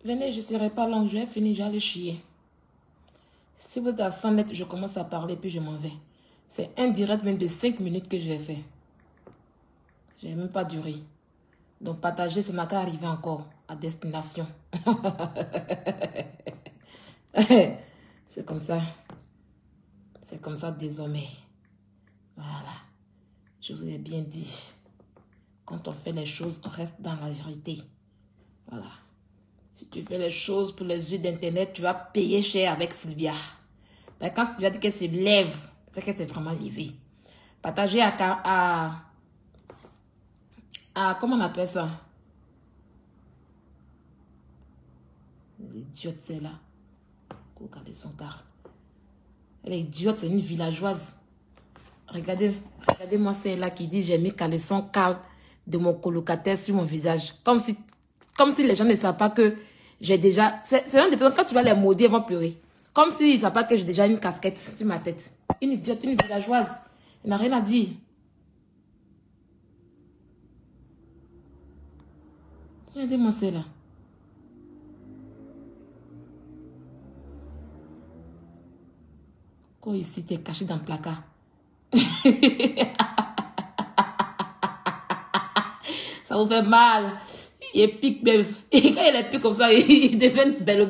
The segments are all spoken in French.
Venez, je ne serai pas long, je vais finir, j'allais chier. Si vous êtes à 100 mètres, je commence à parler, puis je m'en vais. C'est un direct même de 5 minutes que je vais faire. Je n'ai même pas duré. Donc, partager, ça n'a qu'à arriver encore à destination. C'est comme ça. C'est comme ça désormais. Voilà. Je vous ai bien dit. Quand on fait les choses, on reste dans la vérité. Voilà. Si tu fais les choses pour les yeux d'Internet, tu vas payer cher avec Sylvia. Mais quand Sylvia dit qu'elle se lève, c'est qu'elle s'est vraiment levée. Partager comment on appelle ça? L'idiote, c'est là. Regardez son car. Elle est idiote, c'est une villageoise. Regardez-moi celle-là qui dit j'ai mis caleçon calme de mon colocataire sur mon visage. Comme si les gens ne savent pas que j'ai déjà... C'est genre de personnes, quand tu vas les maudire, ils vont pleurer. Comme s'ils ne savent pas que j'ai déjà une casquette sur ma tête. Une idiote, une villageoise. Elle n'a rien à dire. Regardez-moi celle-là. Quand ici, tu es caché dans le placard. Ça vous fait mal. Il pique même. Et quand il est pique comme ça, il devient bello.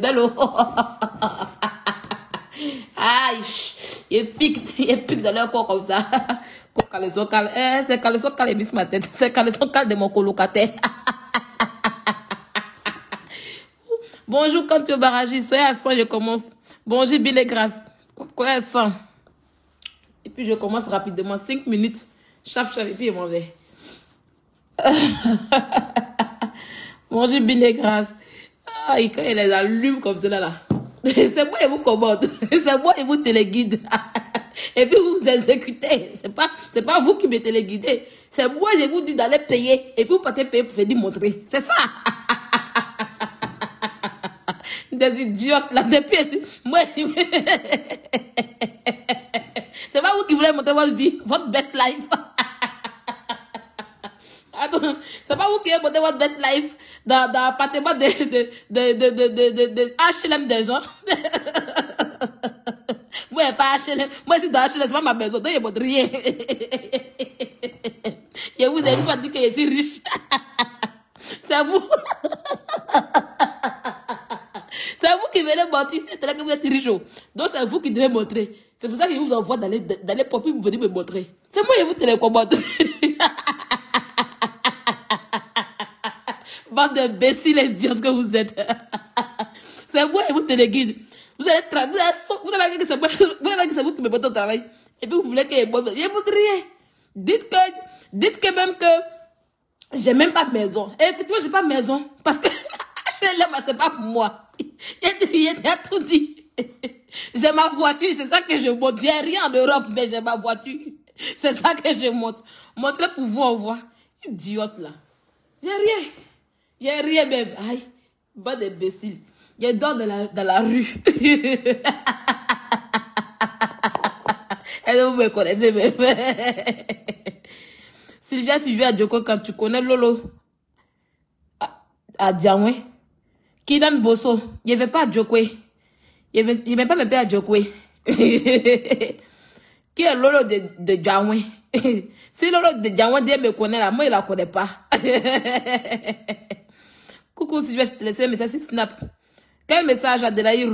Aïe. Il pique dans leur corps comme ça. Caleçon calme. C'est caleçon calme, il mise ma tête. C'est caleçon calme de mon colocataire. Bonjour, quand tu es au barrage, soyez à 100, je commence. Bonjour, Bill et Grâce. Quoi à 100? Et puis je commence rapidement, 5 minutes. Chaf, et puis je m'en vais. Bonjour, Bill et Grâce. Ah, et quand il les allume comme cela là. C'est moi qui vous commande. C'est moi qui vous téléguide. Et puis vous exécutez. C'est pas vous qui me téléguidez. C'est moi qui vous dis d'aller payer. Et puis vous partez payer pour venir montrer. C'est ça. Des idiotes là. Depuis, moi, c'est pas vous qui voulez montrer votre vie, votre best life. Attends, c'est pas vous qui voulez montrer votre best life dans l'appartement de HLM des gens. Moi, pas HLM. Moi, si dans HLM, c'est pas ma maison. Donc, il montre rien. Et vous avez une fois dit que je suis riche. C'est vous. C'est vous qui venez mentir, c'est là que vous êtes riche. Donc c'est vous qui devez montrer. C'est pour ça que je vous envoie dans les papiers pour venir me montrer. C'est moi qui vous télécommande. Bande d'imbéciles idiotes que vous êtes. C'est moi qui vous téléguide. Vous allez travailler. Vous n'avez pas que c'est vous qui me mettez au travail. Et puis vous voulez que je ne montre rien. Dites que même que j'ai même pas de maison. Et effectivement, j'ai pas de maison. Parce que c'est pas pour moi. Il a tout dit. J'ai ma voiture, c'est ça que je montre. J'ai rien en Europe, mais j'ai ma voiture. C'est ça que je montre. Montrez pour vous, on voit. Idiote là. J'ai rien. J'ai rien même. Aïe. Bande d'imbécile. Je dors dans la rue. Et vous me connaissez même. Sylvia, tu viens à Djoko quand tu connais Lolo. À Diamoué. Kidan Bosso, il ne veut pas à Djokwe. Il ne veut pas me payer à Djokwe. Qui est Lolo de Djamoué? Si Lolo de Djamoué me connaît là, moi il la connaît pas. Coucou Sylvia, je te laisse un message sur Snap. Quel message à Delaï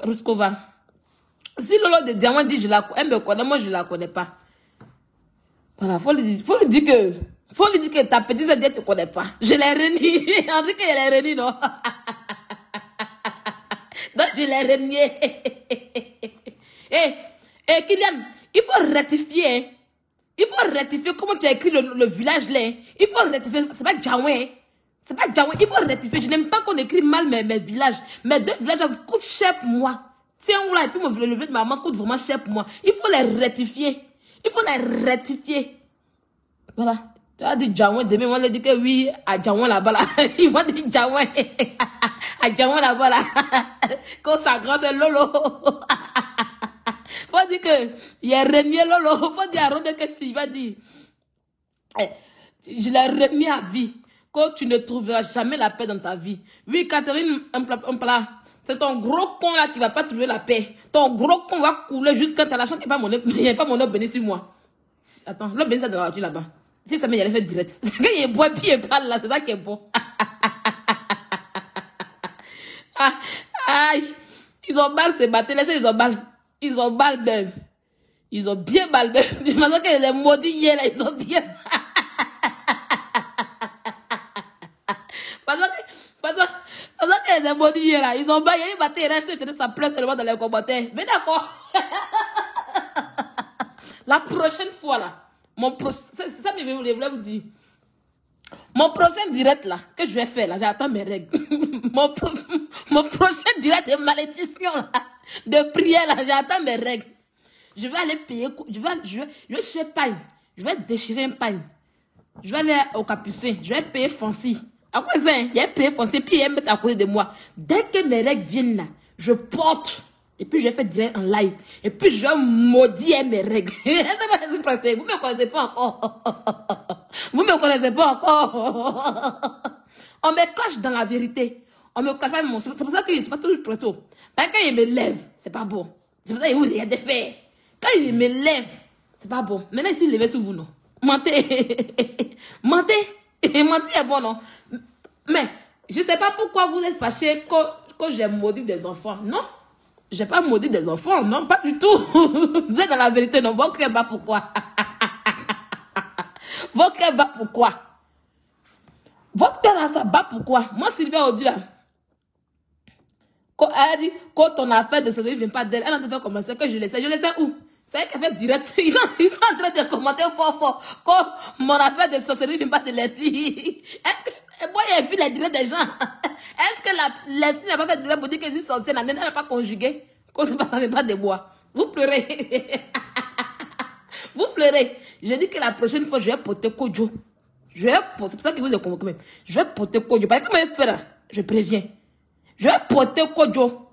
Ruskova? Si Lolo de Djamoué dit elle me connaît, moi je la connais pas. Voilà, faut lui dire que ta petite soeur ne te connaît pas. Je l'ai renié. On dit qu'elle est reniée, non? Donc, je l'ai renié. Kylian, il faut rectifier. Hein. Il faut rectifier comment tu as écrit le village là. Il faut rectifier. C'est pas Djamoué. C'est pas Djamoué. Il faut rectifier. Je n'aime pas qu'on écrit mal mes villages. Mes 2 villages coûtent cher pour moi. Tiens, là, et puis le village de ma maman coûte vraiment cher pour moi. Il faut les rectifier. Il faut les rectifier. Voilà. Tu as dit Djamoué, demain, on va dire que oui, à Djamoué là-bas là. Ils vont dire Djamoué. À Djamoué là-bas là. Quand ça grand, c'est Lolo. Faut dire que, il y a renié Lolo. Faut dire à Ronde que s'il va dire. Je l'ai remis à vie. que tu ne trouveras jamais la paix dans ta vie. Oui, Catherine, un plat. C'est ton gros con là qui va pas trouver la paix. Ton gros con va couler jusqu'à ta l'argent qui n'est pas mon œuf béni sur moi. Attends, l'œuf béni c'est dans la voiture là-bas. Si ça me y allait faire direct. Quand il est bois puis il parle là, c'est ça qui est bon. Aïe. Ils ont balle, c'est battu. Laissez, ils ont balle. Ils ont balle même. Ils ont bien balle même. Je me sens qu'ils ont maudit hier là, ils ont bien. Parce qu'ils ont maudit hier là, ils ont balle, ils battu, ils restent, ça pleure seulement dans les commentaires. Mais d'accord. La prochaine fois là, c'est ça que je voulais vous dire. Mon prochain direct là, que je vais faire là, j'attends mes règles. mon prochain direct de malédiction là, de prière là, j'attends mes règles. Je vais aller payer, je vais chez pain, je vais déchirer un pain. Je vais aller au capucin, je vais payer Fancy. À quoi ça? Il a payé Fancy, puis il met à côté de moi. Dès que mes règles viennent là, je porte. Et puis, je vais faire direct en live. Et puis, je vais maudire mes règles. Vous ne me connaissez pas encore. Vous ne me connaissez pas encore. On me cache dans la vérité. On me cache pas mon... C'est pour ça que c'est pas toujours pressé. Quand il me lève, c'est pas bon. C'est pour ça qu'il y a des faits. Quand il me lève, c'est pas bon. Maintenant, ici, il lève sur vous, non? Mentez. Mentez. Mentir est bon, non? Mais, je ne sais pas pourquoi vous êtes fâchés quand j'ai maudit des enfants. Non? J'ai pas maudit des enfants, non, pas du tout. Vous êtes dans la vérité, non. Votre cœur bat pourquoi? Votre cœur bat pourquoi? Votre cœur là, ça bat pourquoi? Moi, Sylvia Audu là, quand elle a dit, quand ton affaire de sorcellerie ne vient pas d'elle, elle a fait commencer que je le sais. Je le sais où? C'est elle qui a fait direct. Ils sont en train de commenter fort. Quand mon affaire de sorcellerie ne vient pas de Leslie. Est-ce que, moi, j'ai vu les directs des gens. Est-ce que Leslie n'a pas fait direct pour dire que je suis sorcière? Elle n'a pas conjugué. Quand ça ne vient pas de moi. Vous pleurez. Vous pleurez. Je dis que la prochaine fois, je vais porter Kojo. C'est pour ça que vous êtes convoqué même. Je vais porter Kojo. Parce que comment faire là? Je préviens. Je vais porter Kojo.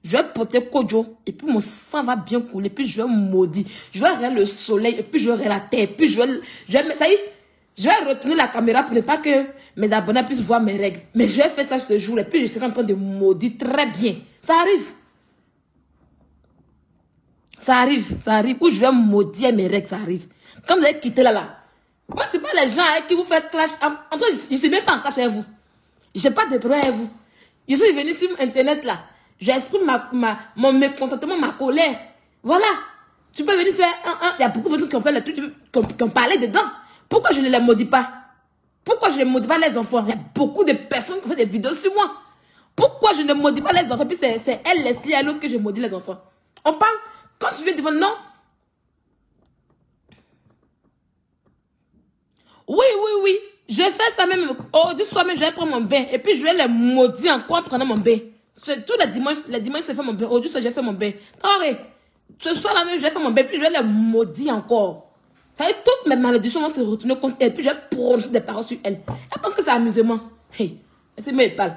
Je vais porter Kojo. Et puis mon sang va bien couler. Puis je vais maudire. Je vais regarder le soleil. Et puis je vais regarder la terre. Puis ça y est, je vais retourner la caméra pour ne pas que mes abonnés puissent voir mes règles. Mais je vais faire ça ce jour. Et puis je serai en train de maudire très bien. Ça arrive. Ça arrive. Où je vais maudire mes règles, ça arrive. Quand vous avez quitté là. Moi, c'est pas les gens qui vous font clash. En tout cas, je ne suis même pas en clash avec vous. Je n'ai pas de problème avec vous. Je suis venu sur Internet là. J'exprime mon mécontentement, ma colère. Voilà. Tu peux venir faire il y a beaucoup de personnes qui ont fait les trucs, qui ont parlé dedans. Pourquoi je ne les maudis pas? Pourquoi je ne maudis pas les enfants? Il y a beaucoup de personnes qui font des vidéos sur moi. Pourquoi je ne maudis pas les enfants? Puis c'est elle, Leslie, et l'autre que je maudis les enfants. On parle, quand tu viens devant, non. Oui. Je fais ça même. Oh, du soir même, je vais prendre mon bain. Et puis, je vais les maudire encore en prenant mon bain. Tous les dimanches, je fais mon bain. Oh, du soir, je fais mon bain. Travaille. Ce soir là même, je vais faire mon bain. Puis, je vais les maudire encore. Ça veut dire, toutes mes malédictions vont se retourner contre elle. Puis, je vais prononcer des paroles sur elle. Elle pense que c'est amusement. Hey, c'est moi, elle parle.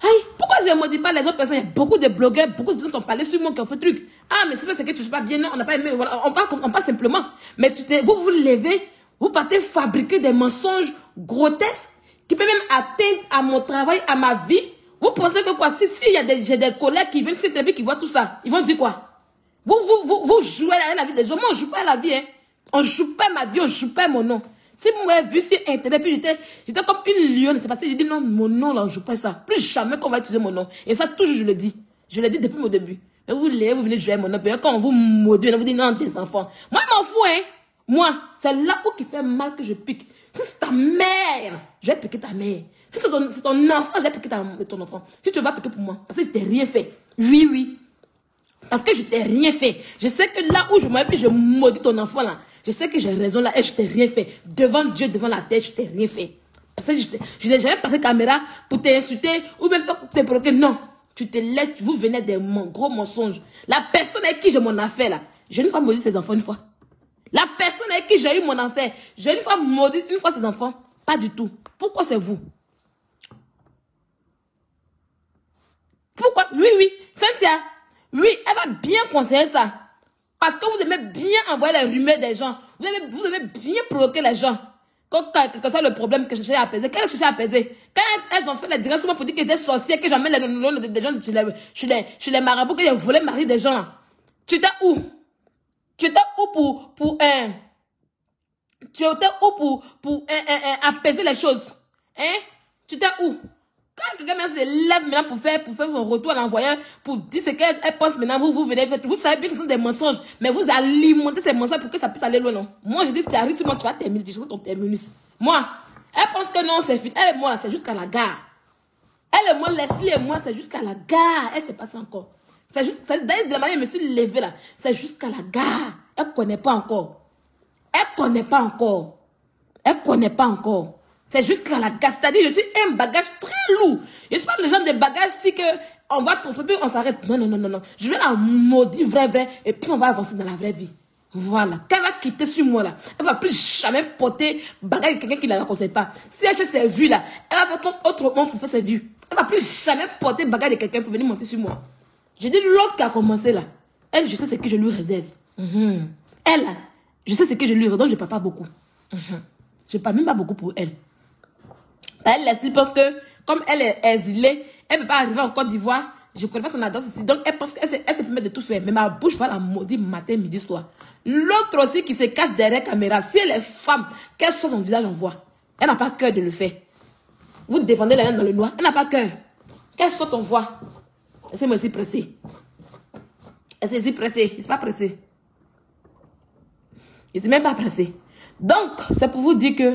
Hey, pourquoi je ne maudis pas les autres personnes? Il y a beaucoup de blogueurs, beaucoup de personnes qui ont parlé sur moi, qui ont fait truc. Ah, mais c'est parce que tu ne fais pas bien. Non, on n'a pas aimé. Voilà, on parle simplement. Mais vous levez. Vous partez fabriquer des mensonges grotesques qui peuvent même atteindre à mon travail, à ma vie. Vous pensez que quoi? Si j'ai des collègues qui viennent sur cette qui voient tout ça, ils vont dire quoi? Vous jouez à la vie des gens. Moi, on ne joue pas à la vie. Hein. On ne joue pas ma vie, on ne joue pas mon nom. Si vous m'avez vu sur Internet, puis j'étais comme une lionne. C'est parce que j'ai dit non, mon nom là, on ne joue pas ça. Plus jamais qu'on va utiliser mon nom. Et ça, toujours, je le dis. Je l'ai dit depuis mon début. Mais vous venez jouer mon nom. Puis quand on vous maudit, on vous dit non, tes enfants. Moi, je m'en fous, hein. Moi, c'est là où qui fait mal que je pique. Si c'est ta mère, je vais piquer ta mère. Si c'est ton enfant, je vais piquer ton enfant. Si tu vas piquer pour moi, parce que je t'ai rien fait. Oui. Parce que je t'ai rien fait. Je sais que là où je m'appuie, je maudis ton enfant là. Je sais que j'ai raison là et je t'ai rien fait. Devant Dieu, devant la terre, je t'ai rien fait. Parce que je n'ai jamais passé caméra pour t'insulter ou même pour te provoquer. Non. Tu te lèves, vous venez des gros mensonges. La personne avec qui j'ai mon affaire là, je ne vais pas maudire ses enfants une fois. La personne avec qui j'ai eu mon affaire, j'ai une fois maudit, une fois ses enfants. Pas du tout. Pourquoi c'est vous? Pourquoi? Oui. Cynthia, oui, elle va bien conseiller ça. Parce que vous aimez bien envoyer les rumeurs des gens. Vous aimez bien provoquer les gens. Que ça le problème que je cherchais à apaiser. Qu'elle cherchait à apaiser. Quand elles ont fait les directions pour dire qu'elles étaient sorcières, que j'amène les noms des gens chez les marabouts, que j'ai volé le mari des gens là. Tu étais où? Tu étais où pour apaiser les choses? Hein? Tu étais où? Quand quelqu'un se lève maintenant pour faire son retour à l'envoyeur, pour dire ce qu'elle pense maintenant, vous venez, vous savez bien que ce sont des mensonges, mais vous alimentez ces mensonges pour que ça puisse aller loin, non? Moi, je dis, si tu arrives sur moi, tu vas terminer, tu seras ton terminus. Moi, elle pense que non, c'est fini. Elle et moi, c'est jusqu'à la gare. Elle et moi, Leslie et moi, c'est jusqu'à la gare. Elle s'est passée encore. C'est juste, d'ailleurs, de la manière, je me suis levée là, c'est jusqu'à la gare. Elle ne connaît pas encore. Elle ne connaît pas encore. Elle ne connaît pas encore. C'est jusqu'à la gare. C'est-à-dire, je suis un bagage très lourd. Je ne suis pas le genre de bagage si que on va transporter, on s'arrête. Non, non, non, non, non. Je vais la maudire vrai, et puis on va avancer dans la vraie vie. Voilà. Quand elle va quitter sur moi là, elle va plus jamais porter bagage de quelqu'un qui ne la conseille pas. Si elle cherche ses vues là, elle va faire autre monde pour faire ses vues. Elle va plus jamais porter bagage de quelqu'un pour venir monter sur moi. J'ai dit l'autre qui a commencé là. Elle, je sais ce que je lui réserve. Elle, je sais ce que je lui réserve, donc je ne parle pas beaucoup. Je ne parle même pas beaucoup pour elle. Elle laisse parce que, comme elle est exilée, elle ne peut pas arriver en Côte d'Ivoire. Je ne connais pas son adresse ici. Donc, elle pense qu'elle se permet de tout faire. Mais ma bouche va la maudire matin, midi, soir. L'autre aussi qui se cache derrière la caméra. Si elle est femme, qu'elle soit son visage, on voit. Elle n'a pas cœur de le faire. Vous défendez la haine dans le noir. Elle n'a pas cœur. Qu'elle saute, on voit. Laissez-moi ici pressé. Elle est ici pressée. Il ne s'est pas pressé. Il ne s'est même pas pressé. Donc, c'est pour vous dire que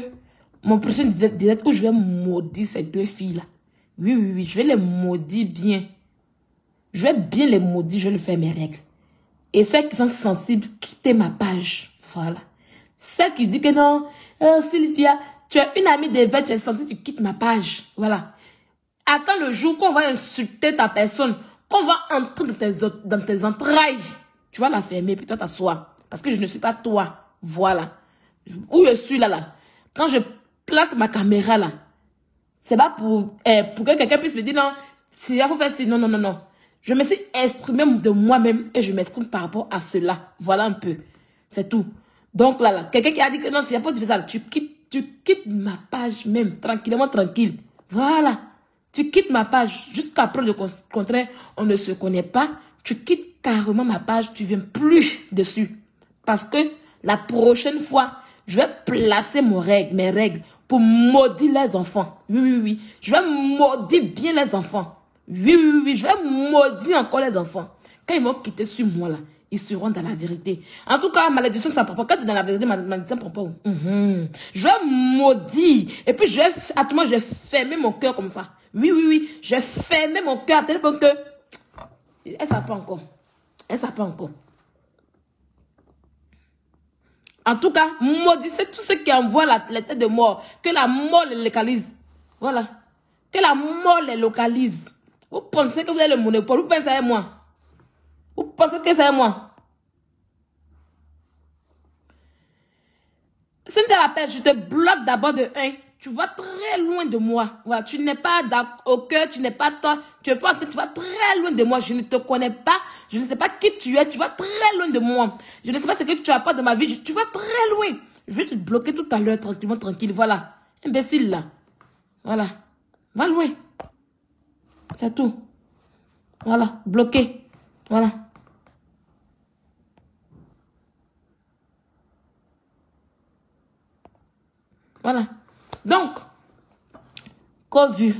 mon prochain direct où je vais maudire ces deux filles-là. Oui, oui, oui. Je vais les maudire bien. Je vais bien les maudire. Je vais faire mes règles. Et celles qui sont sensibles, quittez ma page. Voilà. Celles qui disent que non, Sylvia, tu es une amie des vêtements, tu es sensible, tu quittes ma page. Voilà. Attends le jour qu'on va insulter ta personne, qu'on va entrer dans tes entrailles. Tu vas la fermer, puis toi t'assois. Parce que je ne suis pas toi. Voilà. Où je suis là. Quand je place ma caméra là, c'est pas pour que quelqu'un puisse me dire non, si il faut faire ci, non, non, non, non. Je me suis exprimée de moi-même et je m'exprime par rapport à cela. Voilà un peu. C'est tout. Donc là, quelqu'un qui a dit que non, s'il n'y a pas de ça, tu quittes ma page même, tranquillement, tranquille. Voilà. Tu quittes ma page. Jusqu'à preuve du contraire, on ne se connaît pas. Tu quittes carrément ma page. Tu ne viens plus dessus. Parce que la prochaine fois, je vais placer mes règles pour maudire les enfants. Oui, oui, oui. Je vais maudire bien les enfants. Oui, oui, oui. Je vais maudire encore les enfants. Quand ils vont quitter sur moi, là, ils seront dans la vérité. En tout cas, malédiction, ça ne prend pas. Quand tu es dans la vérité, malédiction ne prend pas. Je vais maudire. Et puis, je vais fermer mon cœur comme ça. Oui, oui, oui. Je vais fermer mon cœur à tel point que... Elle ne savent pas encore. Elle ne savent pas encore. En tout cas, maudissez tous ceux qui envoient les têtes de mort. Que la mort les localise. Voilà. Que la mort les localise. Vous pensez que vous avez le monopole. Vous pensez à moi. Vous pensez que c'est moi. Si tu l'appelles, je te bloque d'abord de 1. Tu vas très loin de moi. Voilà, tu n'es pas au cœur, tu n'es pas toi. Tu vas très loin de moi. Je ne te connais pas. Je ne sais pas qui tu es. Tu vas très loin de moi. Je ne sais pas ce que tu apportes dans ma vie. Tu vas très loin. Je vais te bloquer tout à l'heure, tranquillement, tranquille. Voilà. Imbécile, là. Voilà. Va loin. C'est tout. Voilà. Bloqué. Voilà. Voilà. Donc,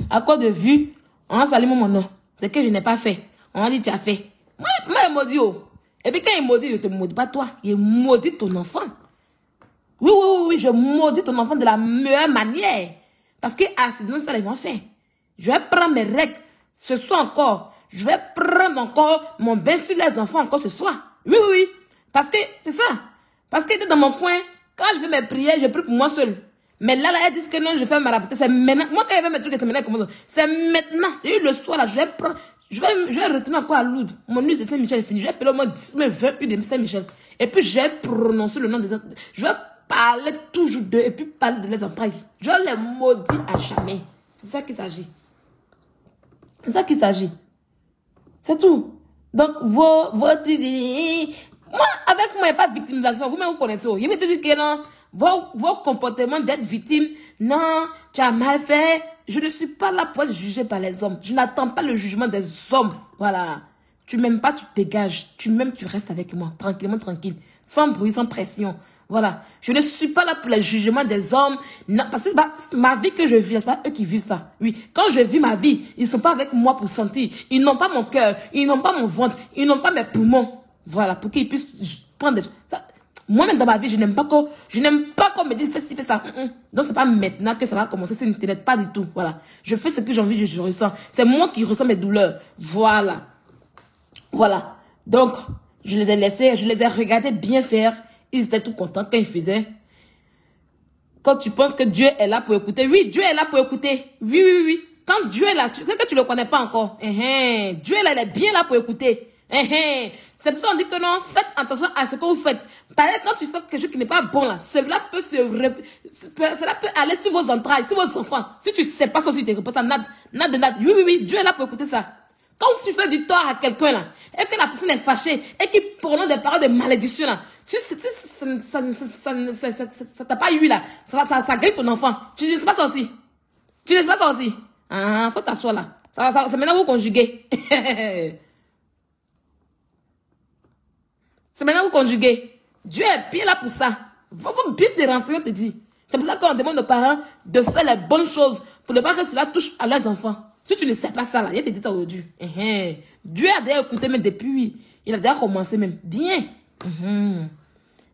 à cause de vue, on a salué mon nom. C'est que je n'ai pas fait. On a dit, tu as fait. Moi, il maudit. Oh. Et puis quand il maudit, je ne te maudis pas toi. Il maudit ton enfant. Oui, oui, oui, oui, je maudis ton enfant de la meilleure manière. Parce que, sinon, ça, ils vont faire. Je vais prendre mes règles ce soir encore. Je vais prendre encore mon bain sur les enfants encore ce soir. Oui, oui, oui. Parce que, c'est ça. Parce qu'il était dans mon coin. Quand je fais mes prières, je prie pour moi seul. Mais là, elles disent que non, je fais ma rapportée. C'est maintenant. Moi, quand il y avait mes trucs, c'est maintenant. C'est maintenant. J'ai eu le soir, là, je vais retourner encore à Lourdes. Mon nuit de Saint-Michel est fini. Je vais appeler au moins 10, mais 21 de Saint-Michel. Et puis, je vais prononcer le nom des autres. Je vais parler toujours d'eux et puis parler de les entrailles. Je les maudis à jamais. C'est ça qu'il s'agit. C'est ça qu'il s'agit. C'est tout. Donc, votre... Moi, avec moi, il n'y a pas de victimisation. Vous-même, vous connaissez. Il me dit que non. vos comportements d'être victime. Non, tu as mal fait. Je ne suis pas là pour être jugé par les hommes. Je n'attends pas le jugement des hommes. Voilà. Tu m'aimes pas, tu te dégages. Tu m'aimes, tu restes avec moi. Tranquillement, tranquille. Sans bruit, sans pression. Voilà. Je ne suis pas là pour le jugement des hommes. Non, parce que c'est ma vie que je vis. C'est pas eux qui vivent ça. Oui. Quand je vis ma vie, ils sont pas avec moi pour sentir. Ils n'ont pas mon cœur. Ils n'ont pas mon ventre. Ils n'ont pas mes poumons. Voilà. Pour qu'ils puissent prendre des choses. Moi-même dans ma vie, je n'aime pas qu'on me dise fais ci, fais ça. Donc c'est pas maintenant que ça va commencer, c'est internet, pas du tout. Voilà. Je fais ce que j'ai envie, je ressens. C'est moi qui ressens mes douleurs. Voilà. Voilà. Donc, je les ai laissés, je les ai regardés bien faire. Ils étaient tout contents quand ils faisaient. Quand tu penses que Dieu est là pour écouter, oui, Dieu est là pour écouter. Oui, oui, oui. Quand Dieu est là, tu sais que tu le connais pas encore. Dieu est là, il est bien là pour écouter. C'est pour ça qu'on dit que non, faites attention à ce que vous faites. Par exemple, quand tu fais quelque chose qui n'est pas bon là, cela peut aller sur vos entrailles, sur vos enfants. Si tu ne sais pas ça, si tu ne pas ça, nada. Oui, oui, oui, Dieu est là pour écouter ça. Quand tu fais du tort à quelqu'un là, et que la personne est fâchée, et qu'il prononce des paroles de malédiction là, ça t'a pas eu là, ça gagne ton enfant. Tu ne sais pas ça aussi. Tu ne sais pas ça aussi. Ah, faut t'asseoir là. C'est maintenant vous conjuguez. C'est maintenant vous conjuguez. Dieu est bien là pour ça. Faut bien te renseigner, te dit. C'est pour ça qu'on demande aux parents de faire les bonnes choses pour ne pas que cela touche à leurs enfants. Si tu ne sais pas ça, là, il te dit ça aujourd'hui. Dieu a déjà écouté même depuis. Il a déjà commencé même. Bien.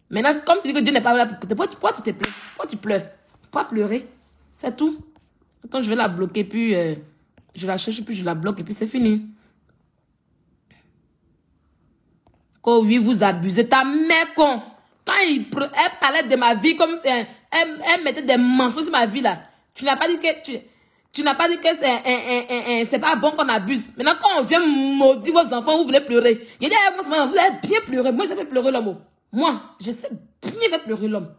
Maintenant, comme tu dis que Dieu n'est pas là pour écouter, pourquoi tu te plains? Pourquoi tu pleures? Pourquoi pleurer? C'est tout. Attends, je vais la bloquer, puis je la cherche, puis je la bloque, et puis c'est fini. Oh oui, vous abusez. Ta mère, con. Quand elle parlait de ma vie, comme elle mettait des mensonges sur ma vie, là. Tu n'as pas dit que tu n'as pas dit que c'est pas bon qu'on abuse. Maintenant, quand on vient maudire vos enfants, vous venez pleurer. Il dit, vous avez bien pleuré. Moi, je sais pleurer l'homme. Moi, je sais bien faire pleurer l'homme.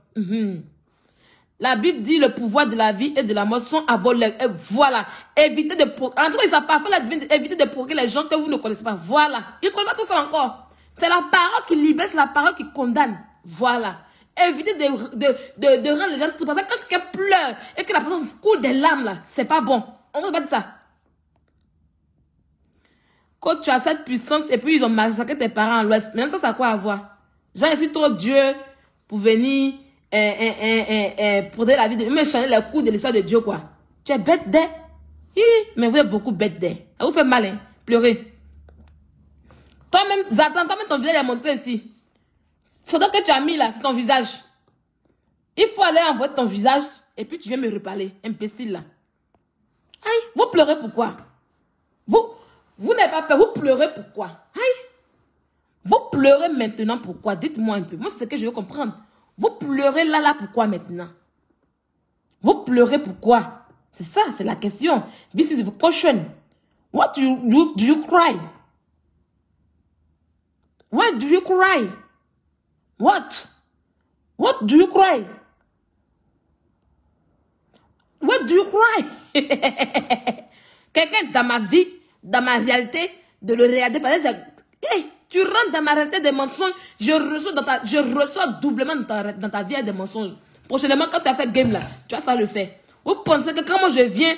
La Bible dit le pouvoir de la vie et de la mort sont à vos lèvres. Et voilà. Évitez de provoquer. En tout cas, ils savent pas faire la divine. Évitez de provoquer les gens que vous ne connaissez pas. Voilà. Ils ne connaissent pas tout ça encore. C'est la parole qui libère, c'est la parole qui condamne. Voilà. Évitez de rendre les gens tout. Parce que quand quelqu'un pleure et que la personne coule des larmes, là, c'est pas bon. On ne va pas dire ça. Quand tu as cette puissance et puis ils ont massacré tes parents à l'ouest, mais ça, ça a quoi à voir? J'ai ici trop Dieu pour venir pour donner la vie de me changer le cours de l'histoire de Dieu, quoi. Tu es bête d'être. Mais vous êtes beaucoup bête d'être. Ça vous fait mal, hein? Pleurer. Toi-même, Zatan, toi-même ton visage est montré ici. Faudrait que tu as mis là, c'est ton visage. Il faut aller envoyer ton visage et puis tu viens me reparler, imbécile là. Aïe, vous pleurez pourquoi? Vous n'avez pas peur, vous pleurez pourquoi? Aïe, vous pleurez maintenant pourquoi? Dites-moi un peu. Moi, c'est ce que je veux comprendre. Vous pleurez là pourquoi maintenant? Vous pleurez pourquoi? C'est ça, c'est la question. This is the question. What do you cry? Why do you cry? What do you cry? What do you cry? Quelqu'un dans ma vie, dans ma réalité, de le regarder, parce que hey, tu rentres dans ma réalité des mensonges, je reçois doublement dans ta vie des mensonges. Prochainement, quand tu as fait game là, tu vas ça le faire. Vous pensez que quand moi je viens,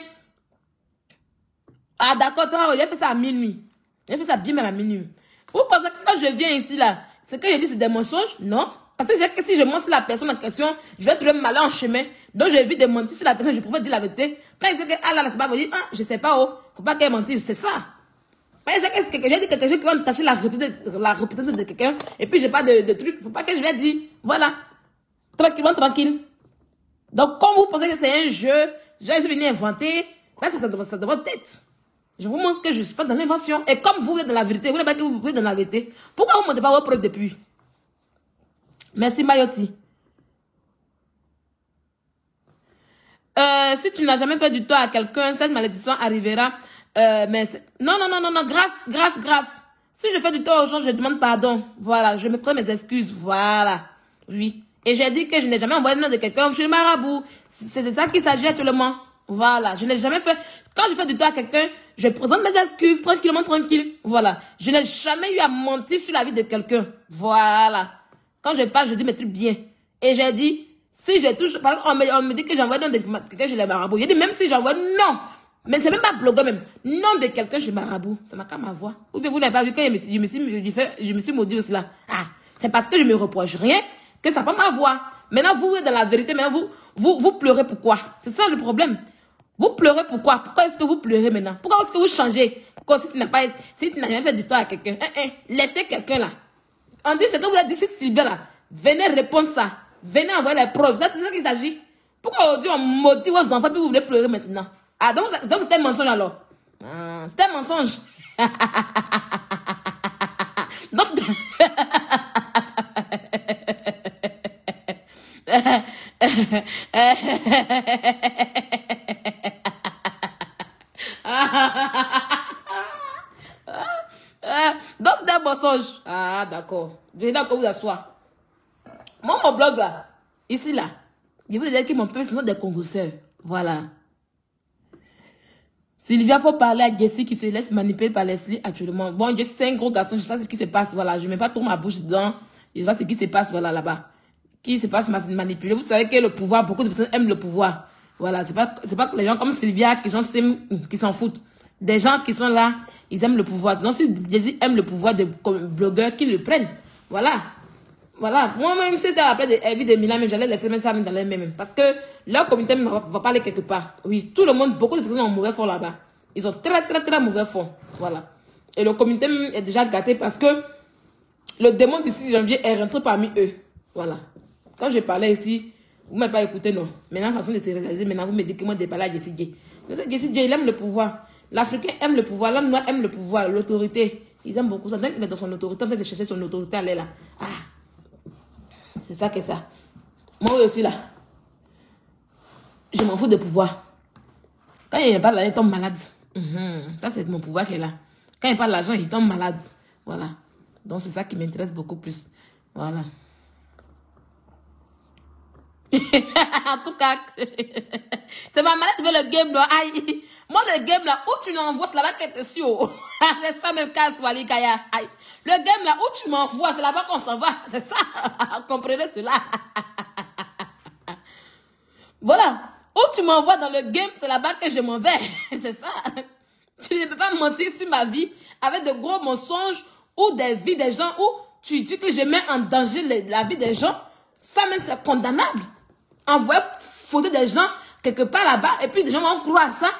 ah d'accord, j'ai fait ça à minuit. J'ai fait ça bien même à minuit. Vous pensez que quand je viens ici là, ce que je dis c'est des mensonges? Non. Parce que si je mens sur la personne en question, je vais trouver malheur en chemin. Donc j'évite de mentir sur la personne, je préfère dire la vérité. Quand il sait que ah là, c'est pas vous dire, ah, je sais pas, oh, faut pas qu'elle mentisse, c'est ça. Mais c'est que j'ai dit quelque chose qui va entacher la réputation de quelqu'un, et puis j'ai pas de truc, faut pas que je vais dire, voilà. Tranquillement, tranquille. Donc, comme vous pensez que c'est un jeu, j'ai venu inventer, là, c'est ça de votre tête. Je vous montre que je ne suis pas dans l'invention. Et comme vous êtes dans la vérité, vous n'êtes pas que vous êtes dans la vérité. Pourquoi vous ne montez pas vos preuves depuis? Merci, Mayoti. Si tu n'as jamais fait du tort à quelqu'un, cette malédiction arrivera. Mais non, grâce. Si je fais du tort aux gens, je demande pardon. Voilà, je me prends mes excuses. Voilà. Oui. Et j'ai dit que je n'ai jamais envoyé le nom de quelqu'un. Je suis le marabout. C'est de ça qu'il s'agit actuellement. Voilà. Je n'ai jamais fait. Quand je fais du tort à quelqu'un, je présente mes excuses tranquillement, tranquille. Voilà. Je n'ai jamais eu à mentir sur la vie de quelqu'un. Voilà. Quand je parle, je dis mes trucs bien. Et j'ai dit, Si je touche, par exemple, on me dit que j'envoie nom de quelqu'un, je les marabout. Je dis même si j'envoie non. Mais c'est même pas blogueur même. Nom de quelqu'un, je marabout. Ça n'a qu'à ma voix. Ou bien vous n'avez pas vu quand je me suis maudit aussi là. Ah, c'est parce que je me reproche rien que ça n'a pas ma voix. Maintenant, vous êtes dans la vérité. Maintenant, vous pleurez pourquoi? C'est ça le problème. Vous pleurez pourquoi? Pourquoi est-ce que vous pleurez maintenant? Pourquoi est-ce que vous changez? Pourquoi si tu n'as jamais fait du tort à quelqu'un? Laissez quelqu'un là. On dit ce que vous avez dit sur Sylvia là. Venez répondre ça. Venez envoyer les preuves. C'est ça qu'il s'agit. Pourquoi aujourd'hui on maudit vos enfants puis vous voulez pleurer maintenant? Ah, donc c'était un mensonge alors. Ah, c'était un mensonge. Donc donc c'était un mensonge. Ah, d'accord. Venez encore vous asseoir. Moi, mon blog là, ici là, je vous dire que mon peuple, ce sont des congosseurs. Voilà. Sylvia, faut parler à Jessie qui se laisse manipuler par Leslie actuellement. Bon, Jessie, c'est un gros garçon, je sais pas ce qui se passe, voilà. Je mets pas trop ma bouche dedans. Je sais pas ce qui se passe, voilà, là-bas. Qui se passe manipuler. Vous savez que le pouvoir, beaucoup de personnes aiment le pouvoir. Voilà, c'est pas que les gens comme Sylvia qui s'en foutent. Des gens qui sont là, ils aiment le pouvoir. Donc, si Jessie aime le pouvoir de blogueurs, qu'ils le prennent. Voilà. Voilà, moi-même, si c'était après des Heavy de Milan, j'allais laisser même ça dans les mêmes. Parce que leur communauté ne va pas aller quelque part. Oui, tout le monde, beaucoup de personnes ont mauvais fond là-bas. Ils ont très mauvais fond. Voilà. Et le communauté est déjà gâté parce que le démon du 6 janvier est rentré parmi eux. Voilà. Quand je parlais ici, vous ne m'avez pas écouté, non. Maintenant, c'est en train de se réaliser. Maintenant, vous me dites que moi, je parle à Jessie J. Jessie J, il aime le pouvoir. L'Africain aime le pouvoir. L'homme noir aime le pouvoir, l'autorité. Ils aiment beaucoup ça. Donc, il est dans son autorité. En fait, de chercher son autorité, elle est là. Ah. C'est ça que ça. Moi aussi là. Je m'en fous de pouvoir. Quand il n'y a pas d'argent, il tombe malade. Ça c'est mon pouvoir qui est là. Quand il n'y a pas d'argent, il tombe malade. Voilà. Donc c'est ça qui m'intéresse beaucoup plus. Voilà. En tout cas, c'est ma malade qui veut le game là. Aïe. Moi le game là, où tu l'envoies, c'est là-bas qu'elle te suit. C'est ça même casse Wali Kaya. Aïe. Le game là, où tu m'envoies, c'est là-bas qu'on s'en va. C'est ça. Comprenez cela. Voilà. Où tu m'envoies dans le game, c'est là-bas que je m'en vais. C'est ça. Tu ne peux pas mentir sur ma vie avec de gros mensonges ou des vies des gens où tu dis que je mets en danger la vie des gens. Ça même c'est condamnable. Envoyer photo des gens quelque part là-bas et puis des gens vont croire ça.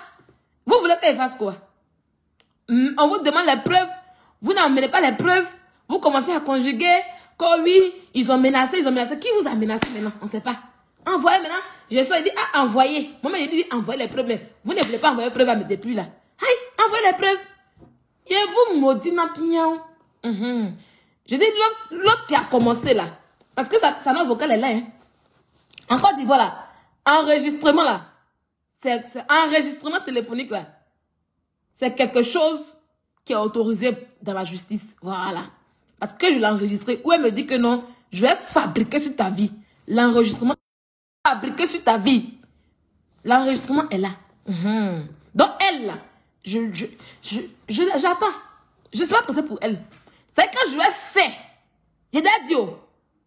Vous voulez qu'ils fassent quoi? On vous demande les preuves. Vous n'emmenez pas les preuves. Vous commencez à conjuguer. Quand oui, ils ont menacé. Qui vous a menacé maintenant? On ne sait pas. Envoyez maintenant. Je sors, il dit, ah, envoyez. Moi-même, je dis, envoyez les preuves. Mais vous ne voulez pas envoyer les preuves à mes depuis là. Aïe, envoyez les preuves. Et vous maudit n'a pignon. Je dis, l'autre qui a commencé là. Parce que ça notre vocal est là. Hein. En Côte d'Ivoire là. Enregistrement là. C'est enregistrement téléphonique là. C'est quelque chose qui est autorisé dans la justice. Voilà. Parce que je l'ai enregistré. Ou elle me dit que non, je vais fabriquer sur ta vie. L'enregistrement est fabriqué sur ta vie. L'enregistrement est là. Donc elle là, j'attends. Je ne sais pas penser pour elle. C'est quand je vais faire. J'ai dit,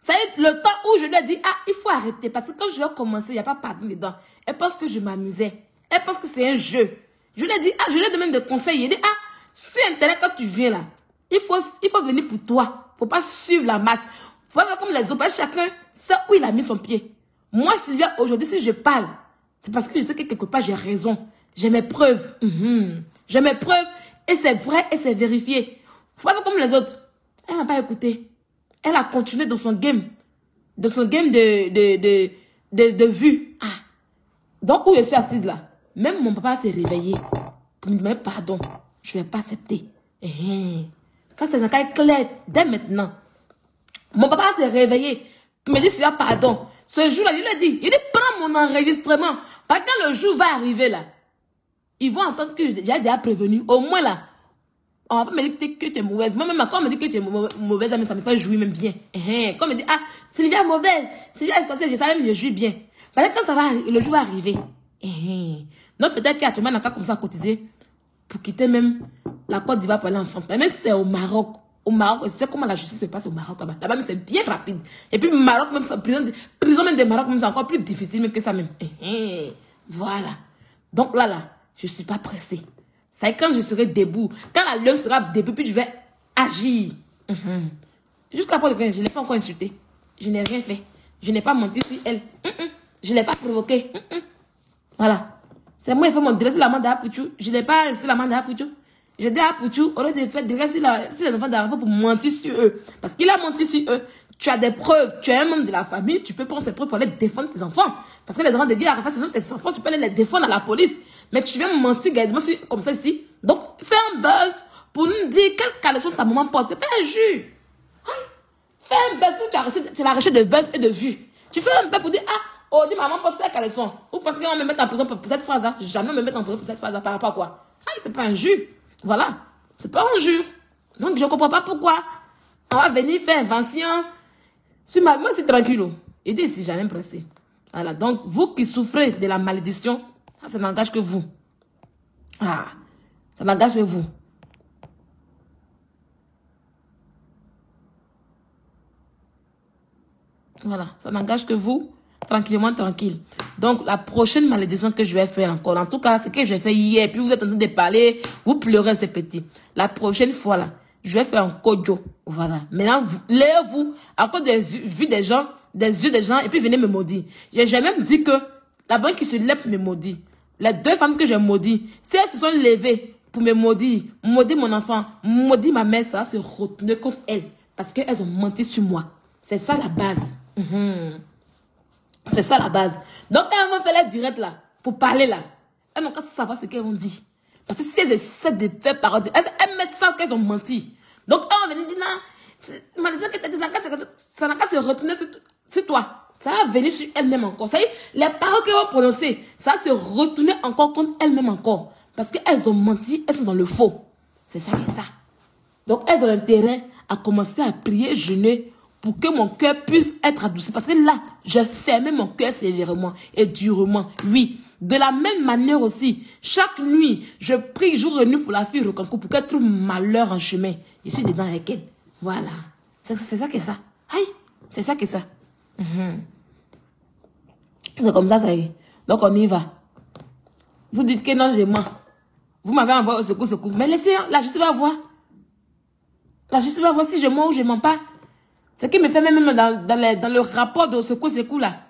c'est le temps où je lui ai dit, ah, il faut arrêter. Parce que quand je vais commencer, il n'y a pas pardon dedans. Elle pense que je m'amusais. Elle pense que c'est un jeu. Je lui ai dit, ah, je lui ai demandé des conseils. Il dit, ah, sur Internet, quand tu viens là, il faut venir pour toi. Il ne faut pas suivre la masse. Il faut faire comme les autres. Chacun sait où il a mis son pied. Moi, Sylvia, aujourd'hui, si je parle, c'est parce que je sais que quelque part, j'ai raison. J'ai mes preuves. J'ai mes preuves. Et c'est vrai et c'est vérifié. Il faut pas faire comme les autres. Elle ne m'a pas écouté. Elle a continué dans son game. Dans son game de vue. Ah. Donc, où je suis assise là, même mon papa s'est réveillé pour me demander pardon. Je ne vais pas accepter. Ça, c'est un cas clair dès maintenant. Mon papa s'est réveillé pour me dire s'il y a pardon. Ce jour-là, il lui a dit, prends mon enregistrement. Parce que quand le jour va arriver là, ils vont entendre que j'ai déjà prévenu. Au moins là, on va pas me dire que tu es mauvaise. Moi, même quand on me dit que tu es mauvaise, ça me fait jouir même bien. Quand on me dit, ah, Sylvia est mauvaise, Sylvia est sorcière, je savais même, je jouis bien. Parce que quand ça va, le jour va arriver. Donc peut-être qu'actuellement, on a qu'à commencer à cotiser pour quitter même la Côte d'Ivoire pour aller en France. Mais c'est au Maroc. Au Maroc, je sais comment la justice se passe au Maroc là-bas. Là-bas, c'est bien rapide. Et puis, Maroc, même, prison même des Maroc, même, c'est encore plus difficile même que ça même. Voilà. Donc là, je suis pas pressée. C'est quand je serai debout. Quand la lionne sera debout, puis je vais agir. Jusqu'à présent, je ne l'ai pas encore insulté. Je n'ai rien fait. Je n'ai pas menti sur elle. Je ne l'ai pas provoqué. Voilà. C'est moi qui fais mon direct sur la main d'Apouchou. Je ne l'ai pas insulté la main d'Apouchou. Je dis à Apouchou, au lieu de faire direct sur les enfants d'Arafat pour mentir sur eux. Parce qu'il a menti sur eux. Tu as des preuves. Tu es un membre de la famille. Tu peux prendre ces preuves pour aller défendre tes enfants. Parce que les enfants de dire Arafat, ce sont tes enfants. Tu peux aller les défendre à la police. Mais tu viens mentir comme ça ici. Donc, fais un buzz pour nous dire quelle caleçon ta maman porte. C'est pas un jus. Fais un buzz. Tu l'as reçu de buzz et de vues. Tu fais un buzz pour dire, oh, dis maman porte telle caleçon. Ou parce qu'on me met en prison pour cette phrase là. Jamais me mettre en prison pour cette phrase là. Par rapport à quoi? C'est pas un jus. Voilà. C'est pas un jus. Donc, je comprends pas pourquoi. On va venir faire invention. Moi, c'est tranquille. Et dis si jamais pressé. Voilà. Donc, vous qui souffrez de la malédiction, ça n'engage que vous. Ça n'engage que vous. Voilà, ça n'engage que vous, tranquillement, tranquille. Donc, la prochaine malédiction que je vais faire encore, en tout cas, c'est que j'ai fait hier, puis vous êtes en train de parler, vous pleurez, c'est petit. La prochaine fois, là, je vais faire un kojo. Voilà. Maintenant, lèvez-vous, à cause des vues des gens, des yeux des gens, et puis venez me maudire. J'ai même dit que la bonne qui se lève me maudit. Les deux femmes que j'ai maudit, si elles se sont levées pour me maudire mon enfant, maudire ma mère, ça va se retourner contre elles. Parce qu'elles ont menti sur moi. C'est ça la base. C'est ça la base. Donc, elles vont faire les directs là, pour parler là. Elles n'ont qu'à savoir ce qu'elles vont dire. Parce que si elles essaient de faire parole, elles mettent ça qu'elles ont menti. Donc, elles vont venir dire, non, ça n'a qu'à se retourner sur toi. Ça va venir sur elle-même encore. Ça y est, les paroles qu'elles vont prononcer, ça va se retourner encore contre elles-mêmes encore. Parce qu'elles ont menti, elles sont dans le faux. C'est ça qui est ça. Donc, elles ont intérêt à commencer à prier, jeûner, pour que mon cœur puisse être adouci. Parce que là, j'ai fermé mon cœur sévèrement et durement. Oui. De la même manière aussi, chaque nuit, je prie jour et nuit pour la fille Rocanco pour qu'elle trouve malheur en chemin. Je suis dedans avec elle. Voilà. C'est ça qui est ça. Aïe. C'est ça qui est ça. C'est comme ça y est. Donc on y va. Vous dites que non, je mens. Vous m'avez envoyé au secours. Mais laissez, la justice va voir. La justice va voir si je mens ou je mens pas. Ce qui me fait même dans le rapport de secours là.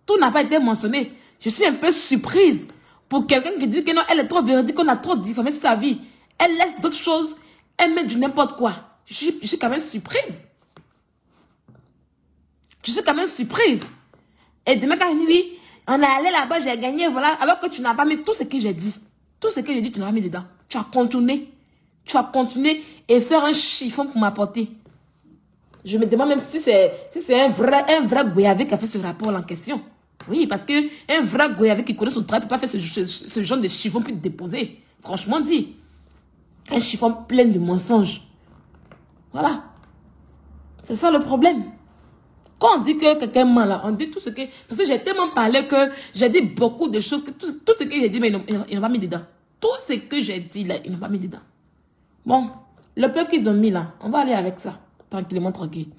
Tout n'a pas été mentionné. Je suis un peu surprise pour quelqu'un qui dit que non, elle est trop véridique, qu'on a trop diffamé sa vie. Elle laisse d'autres choses, elle met du n'importe quoi. Je suis quand même surprise. Je suis quand même surprise. Et demain, quand oui, on est allé là-bas, j'ai gagné, voilà. Alors que tu n'as pas mis tout ce que j'ai dit. Tout ce que j'ai dit, tu n'as pas mis dedans. Tu as continué. Tu as continué et faire un chiffon pour m'apporter. Je me demande même si c'est un vrai goyavé qui a fait ce rapport en question. Oui, parce que un vrai goyavé qui connaît son travail ne peut pas faire ce genre de chiffon puis déposer. Franchement dit. Un chiffon plein de mensonges. Voilà. C'est ça le problème. Quand on dit que quelqu'un ment là, on dit tout ce que... Parce que j'ai tellement parlé que j'ai dit beaucoup de choses, que tout ce que j'ai dit, mais ils n'ont pas mis dedans. Tout ce que j'ai dit là, ils n'ont pas mis dedans. Bon, le peu qu'ils ont mis là, on va aller avec ça. Tranquillement, tranquille.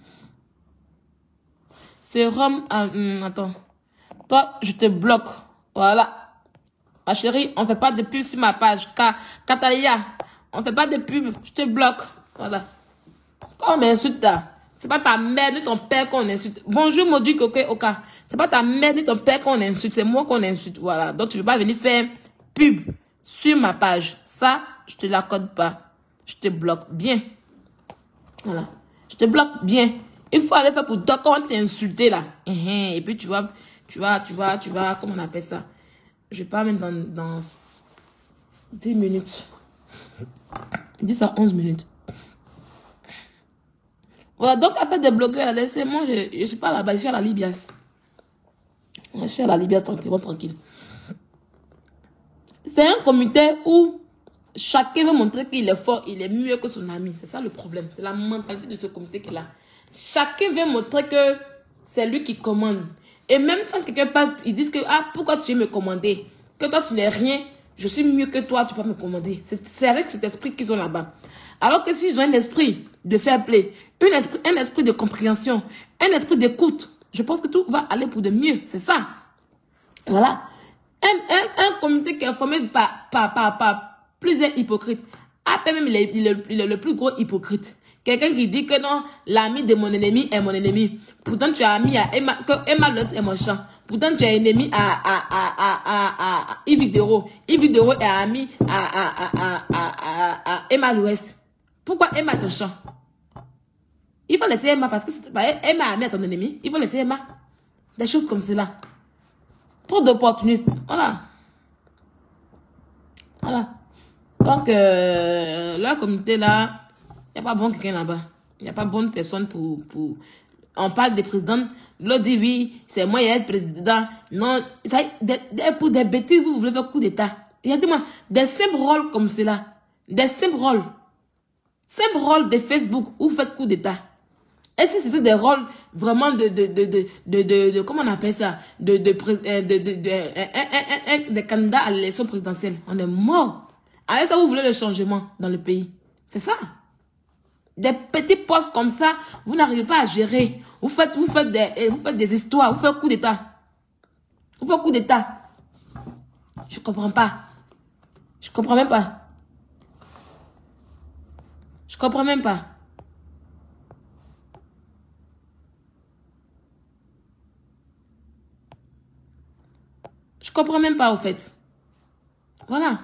Sérum, attends. Toi, je te bloque. Voilà. Ma chérie, on ne fait pas de pub sur ma page. Katalia, on ne fait pas de pub. Je te bloque. Voilà. Quand on m'insulte là, c'est pas ta mère ni ton père qu'on insulte. Bonjour, Maudit Coquet Oka. C'est pas ta mère ni ton père qu'on insulte. C'est moi qu'on insulte. Voilà. Donc, tu ne veux pas venir faire pub sur ma page. Ça, je te l'accorde pas. Je te bloque bien. Voilà. Je te bloque bien. Il faut aller faire pour toi quand on t'a insulté là. Et puis tu vas, comment on appelle ça? Je parle même dans 10 minutes. 10 à 11 minutes. Voilà, donc affaire de bloquer, laissez-moi, je suis pas là-bas, je suis à la Libias. Je suis à la Libias tranquille. C'est un comité où chacun veut montrer qu'il est fort, il est mieux que son ami. C'est ça le problème. C'est la mentalité de ce comité qu'il a. Chacun veut montrer que c'est lui qui commande. Et même quand quelqu'un parle, ils disent que, pourquoi tu veux me commander? Que toi, tu n'es rien, je suis mieux que toi, tu peux me commander. C'est avec cet esprit qu'ils ont là-bas. Alors que s'ils ont un esprit de fair play, un esprit de compréhension, un esprit d'écoute. Je pense que tout va aller pour de mieux. C'est ça. Voilà. Un comité qui est formé par plusieurs hypocrites. Après même, il est le plus gros hypocrite. Quelqu'un qui dit que non, l'ami de mon ennemi est mon ennemi. Pourtant, tu as ami à Emma, que Emma Loss est mon champ. Pourtant, tu es ennemi à Yves Videro. Yves Videro est ami à Emma Loss. Pourquoi Emma est ton champ? Il faut laisser Emma parce que Emma a ami à ton ennemi. Il faut laisser Emma. Des choses comme cela. Trop d'opportunistes. Voilà. Voilà. Donc, la communauté là, il n'y a pas bon quelqu'un là-bas. Il n'y a pas bonne personne pour... On parle des présidents. L'autre dit oui, c'est moi qui être président. Non, ça, pour des bêtises, vous voulez faire coup d'état. Regardez-moi, des simples rôles comme cela. Des simples rôles. Simples rôles de Facebook où vous faites coup d'état. Est-ce que c'était des rôles vraiment de comment on appelle ça? Des candidats à l'élection présidentielle. On est mort. Avec ça, vous voulez le changement dans le pays. C'est ça. Des petits postes comme ça, vous n'arrivez pas à gérer. Vous faites des histoires, vous faites coup d'état. Vous faites coup d'état. Je comprends pas. Je comprends même pas. Je comprends même pas. Je comprends même pas, au fait. Voilà.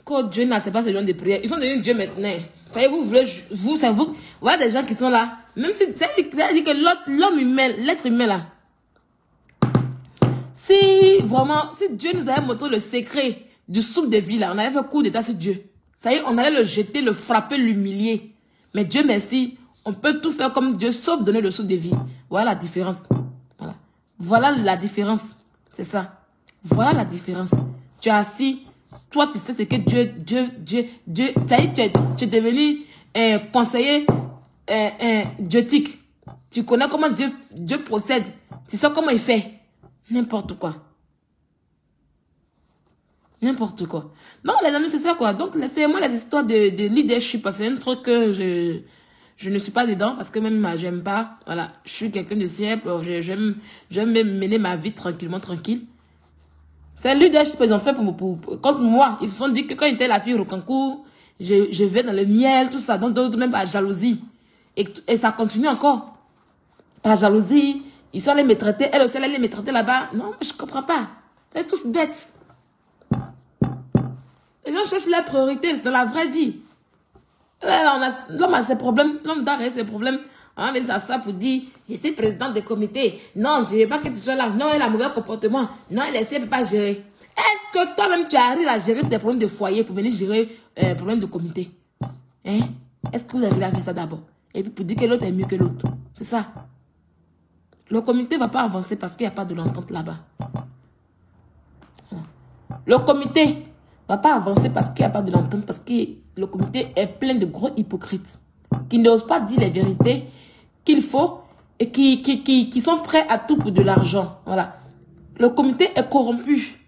Quand Dieu n'a, c'est pas ce genre de prière. Ils sont devenus Dieu maintenant. Savez-vous, c'est vous. Voilà des gens qui sont là. Même si, ça veut dire que l'homme humain, l'être humain là. Si vraiment, si Dieu nous avait montré le secret du soupe de vie là, on avait fait coup d'état sur Dieu. Ça y est, on allait le jeter, le frapper, l'humilier. Mais Dieu merci, on peut tout faire comme Dieu, sauf donner le soupe de vie. Voilà la différence. Voilà. Voilà la différence. C'est ça. Voilà la différence. Tu es assis. Toi, tu sais ce que Dieu, ça y est, tu es devenu conseiller diotique. Tu connais comment Dieu procède. Tu sais comment il fait. N'importe quoi. N'importe quoi. Non, les amis, c'est ça quoi. Donc, laissez-moi les histoires de leadership. Parce que c'est un truc que je ne suis pas dedans. Parce que même, j'aime pas. Voilà. Je suis quelqu'un de simple. J'aime mener ma vie tranquille. C'est le leadership qu'ils ont fait contre moi. Ils se sont dit que quand il était la fille au concours, je vais dans le miel, tout ça. Donc, même par jalousie. Et ça continue encore. Par jalousie. Ils sont allés me traiter. Elle aussi, elle allait me traiter là-bas. Non, je comprends pas. C'est tous bêtes. Les gens cherchent leurs priorités dans la vraie vie. L'homme a ses problèmes. L'homme doit régler ses problèmes. On a ça pour dire, je suis président des comités. Non, je ne veux pas que tu sois là. Non, elle a un mauvais comportement. Non, elle ne peut pas gérer. Est-ce que toi-même, tu arrives à gérer tes problèmes de foyer pour venir gérer les problèmes de comité? Hein? Est-ce que vous arrivez à faire ça d'abord? Et puis pour dire que l'autre est mieux que l'autre. C'est ça. Le comité ne va pas avancer parce qu'il n'y a pas de l'entente là-bas. Le comité ne va pas avancer parce qu'il n'y a pas de l'entente. Parce que le comité est plein de gros hypocrites qui n'osent pas dire les vérités qu'il faut et qui sont prêts à tout pour de l'argent. Voilà. Le comité est corrompu.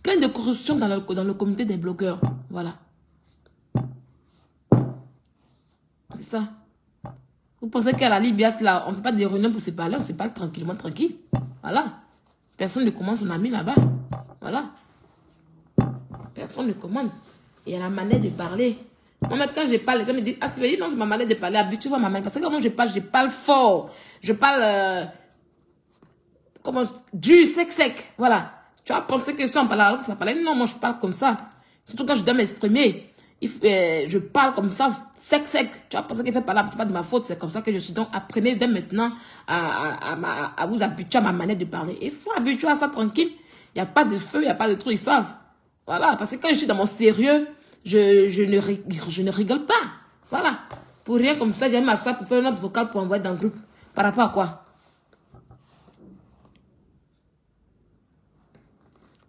Plein de corruption dans le comité des blogueurs. Voilà. C'est ça. Vous pensez qu'à la Libye, là, on ne fait pas des réunions pour se parler, on se parle tranquillement, tranquille. Voilà. Personne ne commande son ami là-bas. Voilà. Personne ne commande. Il y a la manière de parler. Moi, mais quand je parle, les gens me disent, ah, c'est non, c'est ma manière de parler. Habituez-vous à ma manière. Parce que quand moi je parle fort. Je parle, dur, sec. Voilà. Tu vas penser que si on parle alors que c'est pas parler. Non, moi, je parle comme ça. Surtout quand je dois m'exprimer. Je parle comme ça, sec. Tu vas penser qu'il fait pas là, c'est pas de ma faute. C'est comme ça que je suis. Donc, apprenez dès maintenant à vous habituer à ma manière de parler. Et soyez habitués à ça tranquille. Il n'y a pas de feu, il n'y a pas de trucs, ils savent. Voilà. Parce que quand je suis dans mon sérieux, je ne rigole pas. Voilà. Pour rien comme ça, j'aime m'asseoir pour faire une note vocale pour envoyer dans le groupe. Par rapport à quoi?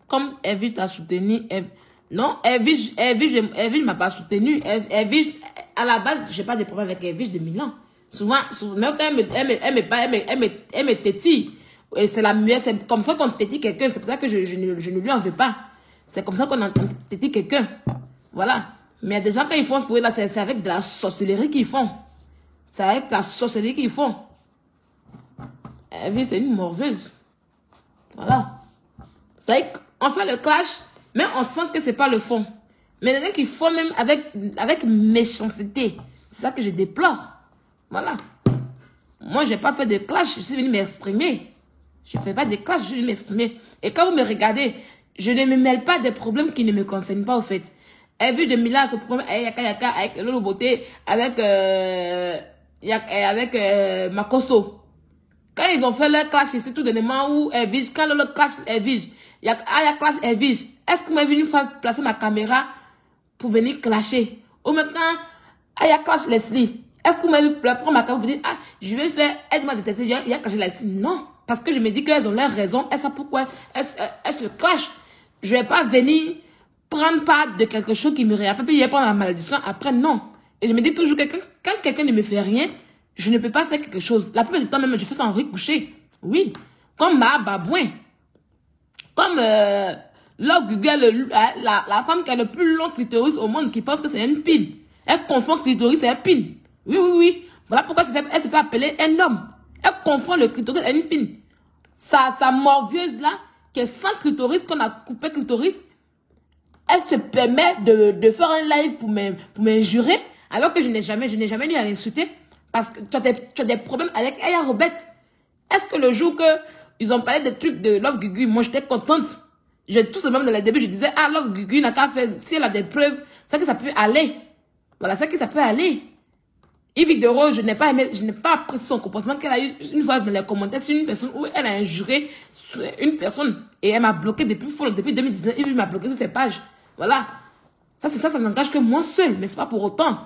Comme Evie t'a soutenu. Non, Evie ne m'a pas soutenu. Evie, à la base, je n'ai pas de problème avec Evie de Milan. Souvent, même quand elle me tétille. C'est la meilleure, c'est comme ça qu'on tétille quelqu'un. C'est pour ça que je ne lui en veux pas. C'est comme ça qu'on tétille quelqu'un. Voilà. Mais il y a des gens, quand ils font pour eux, là, c'est avec de la sorcellerie qu'ils font. C'est avec la sorcellerie qu'ils font. C'est une morveuse. Voilà. C'est vrai qu'on fait le clash, mais on sent que c'est pas le fond. Mais il y en a qui font même avec méchanceté. C'est ça que je déplore. Voilà. Moi, j'ai pas fait de clash, je suis venue m'exprimer. Je fais pas de clash, je suis venue m'exprimer. Et quand vous me regardez, je ne me mêle pas des problèmes qui ne me concernent pas, au fait. Et vu de Mila, ce problème, avec Lolo Beauté, avec Makoso. Quand ils ont fait leur clash ici, tout dernièrement, où Evige, quand le clash Evige, il y a clash Evige, est-ce que vous m'avez venu faire placer ma caméra pour venir clasher? Ou maintenant, il y a clash Leslie. Est-ce que vous m'avez prendre ma caméra pour dire, ah, je vais faire, aide-moi à détester, il y a clash Leslie? Non. Parce que je me dis qu'elles ont leur raison, elles savent pourquoi elles se clashent. Je vais pas venir prendre part de quelque chose qui me rappelle, puis il y a pas la malédiction, après, non. Et je me dis toujours que quand quelqu'un ne me fait rien, je ne peux pas faire quelque chose. La plupart du temps, même, je fais ça en recouché. Oui. Comme Ma Babouin. Comme la femme qui a le plus long clitoris au monde, qui pense que c'est une pine. Elle confond clitoris et une pine. Oui, oui, oui. Voilà pourquoi elle se fait appeler un homme. Elle confond le clitoris et une pine. Sa morvieuse là, qui est sans clitoris, qu'on a coupé clitoris, elle se permet de faire un live pour m'injurer, alors que je n'ai jamais eu à l'insulter. Parce que tu as des problèmes avec Aya Robert. Est-ce que le jour que ils ont parlé des trucs de Love Gugu, moi j'étais contente. J'ai tout simplement dans les débuts, je disais, ah, Love Gugu n'a qu'à faire, si elle a des preuves, c'est que ça peut aller. Voilà, c'est que ça peut aller. Yves de Rose, je n'ai pas apprécié son comportement qu'elle a eu une fois dans les commentaires sur une personne où elle a injuré une personne. Et elle m'a bloqué depuis 2019. Yves m'a bloqué sur ses pages. Voilà. Ça n'engage que moi seul, mais c'est pas pour autant.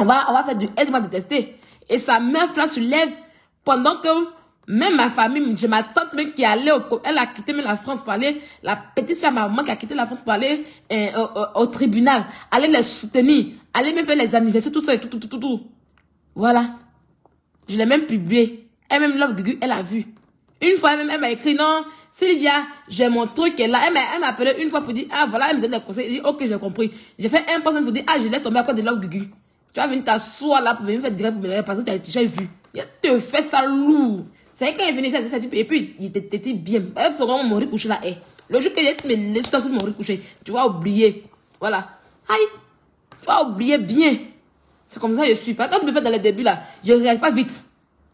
On va faire du aide-moi détester. Et sa meuf là se lève pendant que même ma famille, j'ai ma tante même qui allait elle a quitté même la France pour aller, la petite sœur ma maman qui a quitté la France pour aller au tribunal, aller les soutenir, aller me faire les anniversaires, tout ça et tout. Voilà. Je l'ai même publié. Elle-même, Love Gugu, elle a vu. Une fois, elle m'a écrit, non, Sylvia, j'ai mon truc là. Elle m'a appelé une fois pour dire, ah voilà, elle me donne des conseils. Elle dit, ok, j'ai compris. J'ai fait un post pour dire, ah, je l'ai tombé à cause de Love Gugu. Tu vas venir t'asseoir là pour venir faire direct pour me parce que tu as déjà vu. Il te fait ça lourd. C'est quand il est venu, et puis il était bien. Elle te rend mon riz couché là. Le jour que j'ai me laissé sur mon riz couché, tu vas oublier. Voilà. Aïe. Tu vas oublier bien. C'est comme ça que je suis pas. Quand tu me fais dans les débuts là, je ne réagis pas vite.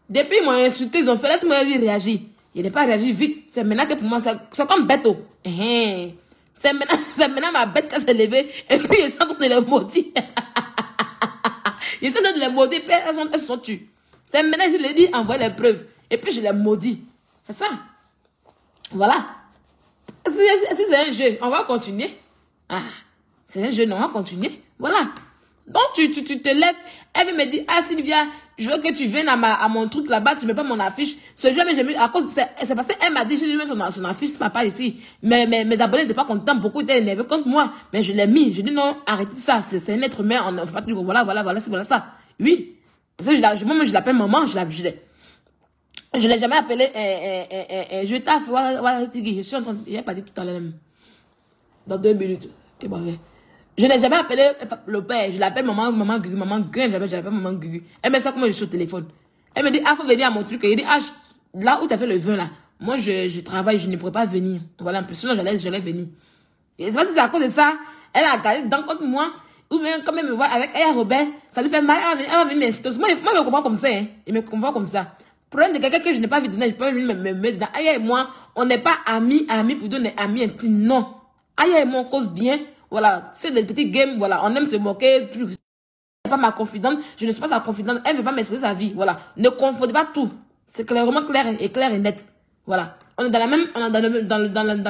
Depuis ils m'ont insulté, ils ont fait, laisse-moi réagir. Il n'est pas réagi vite. C'est maintenant que pour moi, c'est comme bête. C'est maintenant ma bête qui s'est levée. Et puis, ils sont en train de les maudire. Ils sont en train de les maudire. Puis elles se sont tuées. C'est maintenant que je l'ai dit, envoie les preuves. Et puis, je les maudis. C'est ça. Voilà. Si c'est un jeu, on va continuer. Ah, c'est un jeu, non, on va continuer. Voilà. Donc, tu te lèves. Elle me dit, ah, Sylvia, je veux que tu viennes à mon truc là-bas, tu mets pas mon affiche. Ce jour, mais j'ai mis, à cause, c'est parce qu'elle m'a dit, je mets son affiche sur ma page ici. Mais mes abonnés n'étaient pas contents, beaucoup étaient énervés contre moi. Mais je l'ai mis. J'ai dit, non, arrêtez ça. C'est un être humain, on ne fait pas tout. Voilà, c'est voilà ça. Oui. Parce que moi, je l'appelle maman, je l'ai jamais appelé, je taffe, je suis en train de, il a pas dit tout à l'heure même. Dans 2 minutes. Et bah, je n'ai jamais appelé le père. Je l'appelle maman Gugu, maman Gugu, je l'appelle maman Gugu. Elle me dit ça comment je suis au téléphone. Elle me dit, ah, faut venir à mon truc. Elle dit, ah, là où tu as fait le vin là, moi je travaille, je ne pourrais pas venir. Voilà un peu, sinon j'allais venir. Et c'est parce que c'est à cause de ça, elle a gagné dans contre moi, ou bien quand elle me voit avec Aya Robert, ça lui fait mal, elle va venir m'insulter. Moi, je me comprends comme ça, hein. Il me comprend comme ça. Problème de quelqu'un que je n'ai pas vu dedans, je peux venir me mettre dedans. Aya et moi, on n'est pas amis pour donner amis intimes, non. Aya et moi, on cause bien. Voilà, c'est des petits games, voilà, on aime se moquer. Je ne suis pas ma confidente, je ne suis pas sa confidente, elle ne veut pas m'exprimer sa vie, voilà. Ne confondez pas tout. C'est clairement clair et net. Voilà. On est dans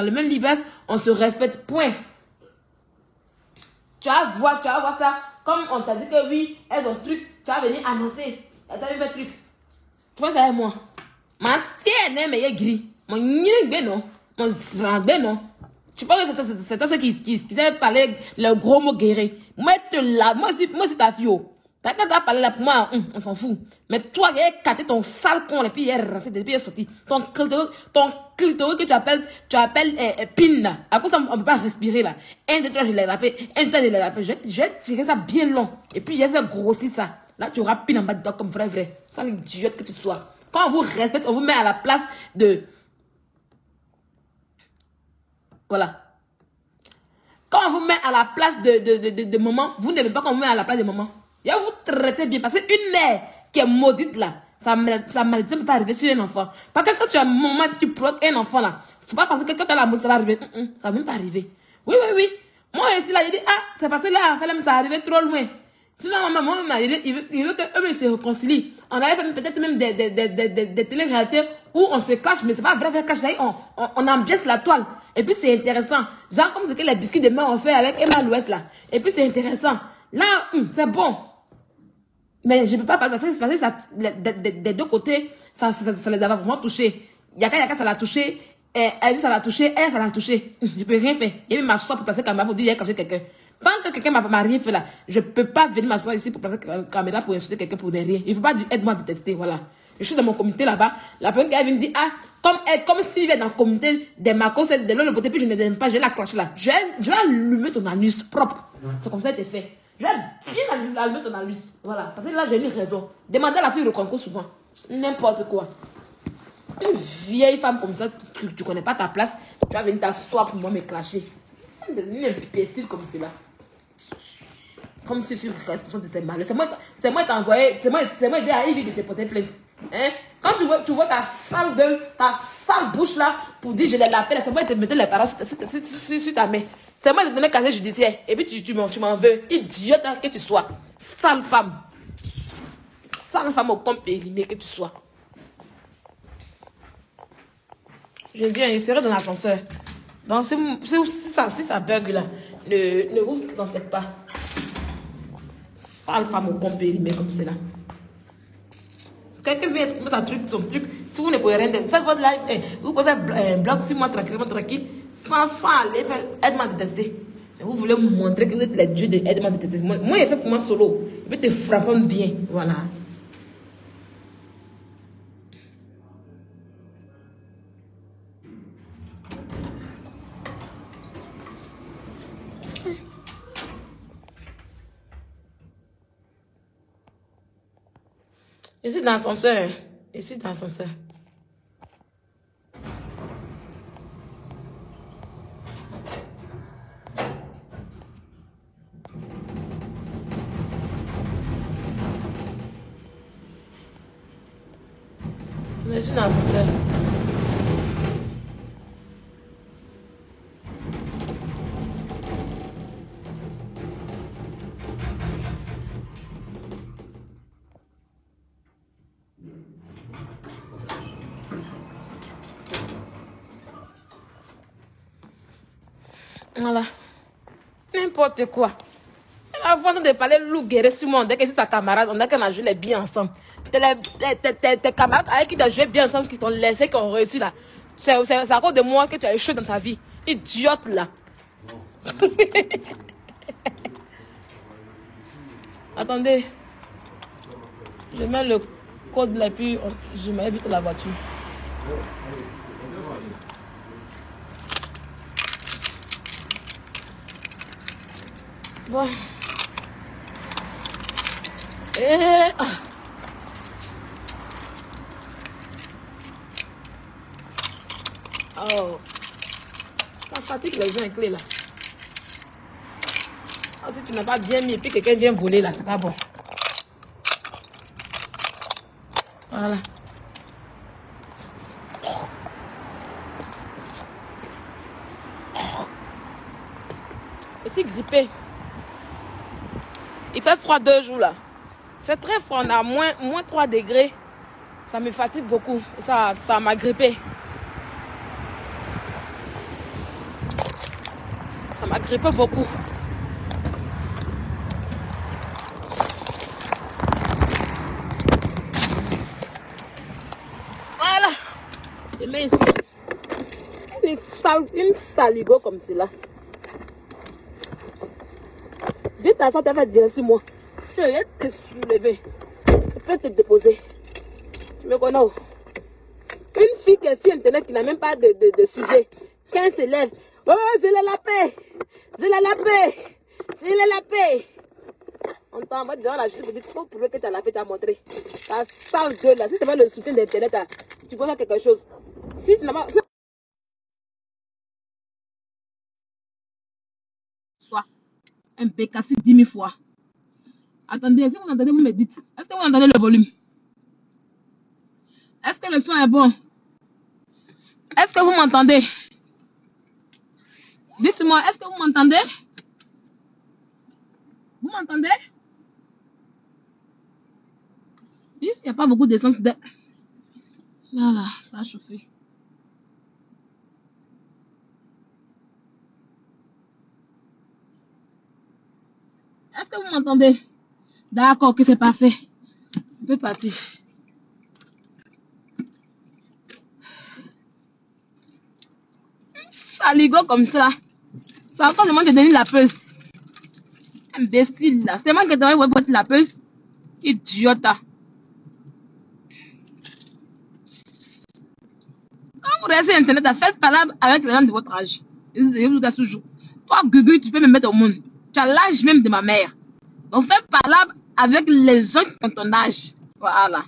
le même libas, on se respecte, point. Tu vas voir ça, comme on t'a dit que oui, elles ont truc, tu vas venir annoncer. Elles ont un truc. Tu vois, ça et moi. Ma tienne, mais il est gris. Mon nid, non. Mon zrangbe, non. Tu penses que c'est toi qui sait parler le gros mot guéri. Moi, c'est ta fille. Quand tu as parlé là pour moi, on s'en fout. Mais toi, il a écarté ton sale con et puis il est rentré, depuis il est sorti. Ton clitoris que tu appelles pin là. À cause ça, on ne peut pas respirer là. Un de toi, je l'ai rappelé. Un de toi, je l'ai rappelé. J'ai tiré ça bien long. Et puis, j'ai fait grossir ça. Là, tu auras pin en bas de toi comme vrai. Ça, l'idiote que tu sois. Quand on vous respecte, on vous met à la place de... Voilà. Quand on vous met à la place de maman, vous n'aimez pas qu'on vous met à la place de maman. Et vous traitez bien. Parce qu'une mère qui est maudite là, sa malédiction ne peut pas arriver sur un enfant. Parce que quand tu as un moment tu provoques un enfant là, il ne faut pas penser que quand tu as la maudite, ça va arriver. Ça ne va même pas arriver. Oui. Moi aussi là, il dit, c'est passé là, ça va arriver trop loin. Sinon, maman, il veut qu'eux se réconcilient. On avait fait peut-être même des télé-réalités où on se cache, mais c'est pas vrai cache, on ambiance la toile. Et puis c'est intéressant. Genre comme ce que les biscuits de main ont fait avec Emma l'Ouest là. Et puis c'est intéressant. Là, c'est bon. Mais je ne peux pas parler parce que ça, des deux côtés, ça les a vraiment touchés. Yaka, ça l'a touché. Elle, ça l'a touché. Elle, ça l'a touché. Je ne peux rien faire. Il y a même m'asseoir pour placer la caméra pour dire qu'il y a caché quelqu'un. Tant que quelqu'un m'a rien fait là, je ne peux pas venir m'asseoir ici pour placer la caméra pour insulter quelqu'un pour rien. Il ne faut pas dire aide-moi à détester. Voilà. Je suis dans mon comité là-bas. La personne qui vient me dire, comme s'il est dans le comité des Macos, de l'autre côté, puis je ne l'aime pas, je la cloche là. Je vais allumer ton anus propre. C'est comme ça que c'est fait. Je vais bien allumer ton anus. Voilà. Parce que là, j'ai eu raison. Demandez à la fille de concours souvent. N'importe quoi. Une vieille femme comme ça, tu ne connais pas ta place, tu vas venir t'asseoir pour moi me clasher. Une imbécile comme c'est là. Comme si je suis responsable de ces malheurs. C'est moi qui t'ai envoyé, c'est moi qui à Yves de te porter plainte. Hein? Quand tu vois ta sale gueule, ta sale bouche là, pour dire je l'appelle, c'est moi qui te mettais les paroles sur ta main. C'est moi qui te donnais casier judiciaire. Et puis tu m'en veux. Idiote que tu sois. Sale femme. Sale femme au compte périmé que tu sois. Je viens, je serai dans l'ascenseur. Donc, si ça bug là, ne vous en faites pas. Sale femme au compte périmé comme c'est là. Quelqu'un vient exprimer son truc. Si vous ne pouvez rien, faites votre live. Vous pouvez faire un blog sur moi tranquille, sans aller faire aide-moi détester. Vous voulez me montrer que vous êtes les dieux de aide-moi détester. Moi, il fait pour moi solo. Il peut te frapper bien. Voilà. Je suis dans l'ascenseur. Je suis dans l'ascenseur. Je suis dans l'ascenseur. Voilà. N'importe quoi. Avant de parler loup guerre sur moi, on dit que c'est sa camarade, on dit qu'on a joué les bien ensemble. Tes camarades avec qui tu as joué bien ensemble, qui t'ont laissé, qui ont réussi là. C'est à cause de moi que tu as échoué dans ta vie. Idiote là. Attendez. Je mets le code là, puis je mets vite la voiture. Bon. Oh. Ça fatigue les gens avec clés là. Ah, si tu n'as pas bien mis et puis quelqu'un vient voler là, c'est pas bon. Voilà. Je suis grippée. Il fait froid 2 jours là. Il fait très froid, on a moins 3 degrés. Ça me fatigue beaucoup. Ça m'a grippé. Ça m'a grippé beaucoup. Voilà. Je mets ici. Une saligo comme cela. Vite, ça t'a fait dire sur moi. te soulever. Je peux te déposer. Tu me connais? Une fille qui est sur Internet qui n'a même pas de sujet. Quand elle se lève, oh, c'est la paix. C'est la paix. C'est la paix. On t'envoie devant la justice pour dire qu'il faut prouver que tu as la paix, tu as montré. Ta sale gueule là, si tu n'as pas le soutien d'Internet, tu peux faire quelque chose. Si tu n'as pas... Soit un PKC 10 000 fois. Attendez, si vous entendez, vous me dites. Est-ce que vous entendez le volume? Est-ce que le son est bon? Est-ce que vous m'entendez? Dites-moi, est-ce que vous m'entendez? Vous m'entendez? Il n'y a pas beaucoup d'essence de... Voilà, ça a chauffé. Est-ce que vous m'entendez? D'accord, que c'est parfait. On peut partir. Ça ligo comme ça. C'est encore moi qui donne la puce. Imbécile là. C'est moi qui donne la puce. Idiote. Quand vous restez sur Internet, faites palabre avec les gens de votre âge. Je vous dis toujours. Toi, Gugu, tu peux me mettre au monde. Tu as l'âge même de ma mère. Donc faites palabre avec les gens qui ont ton âge. Voilà.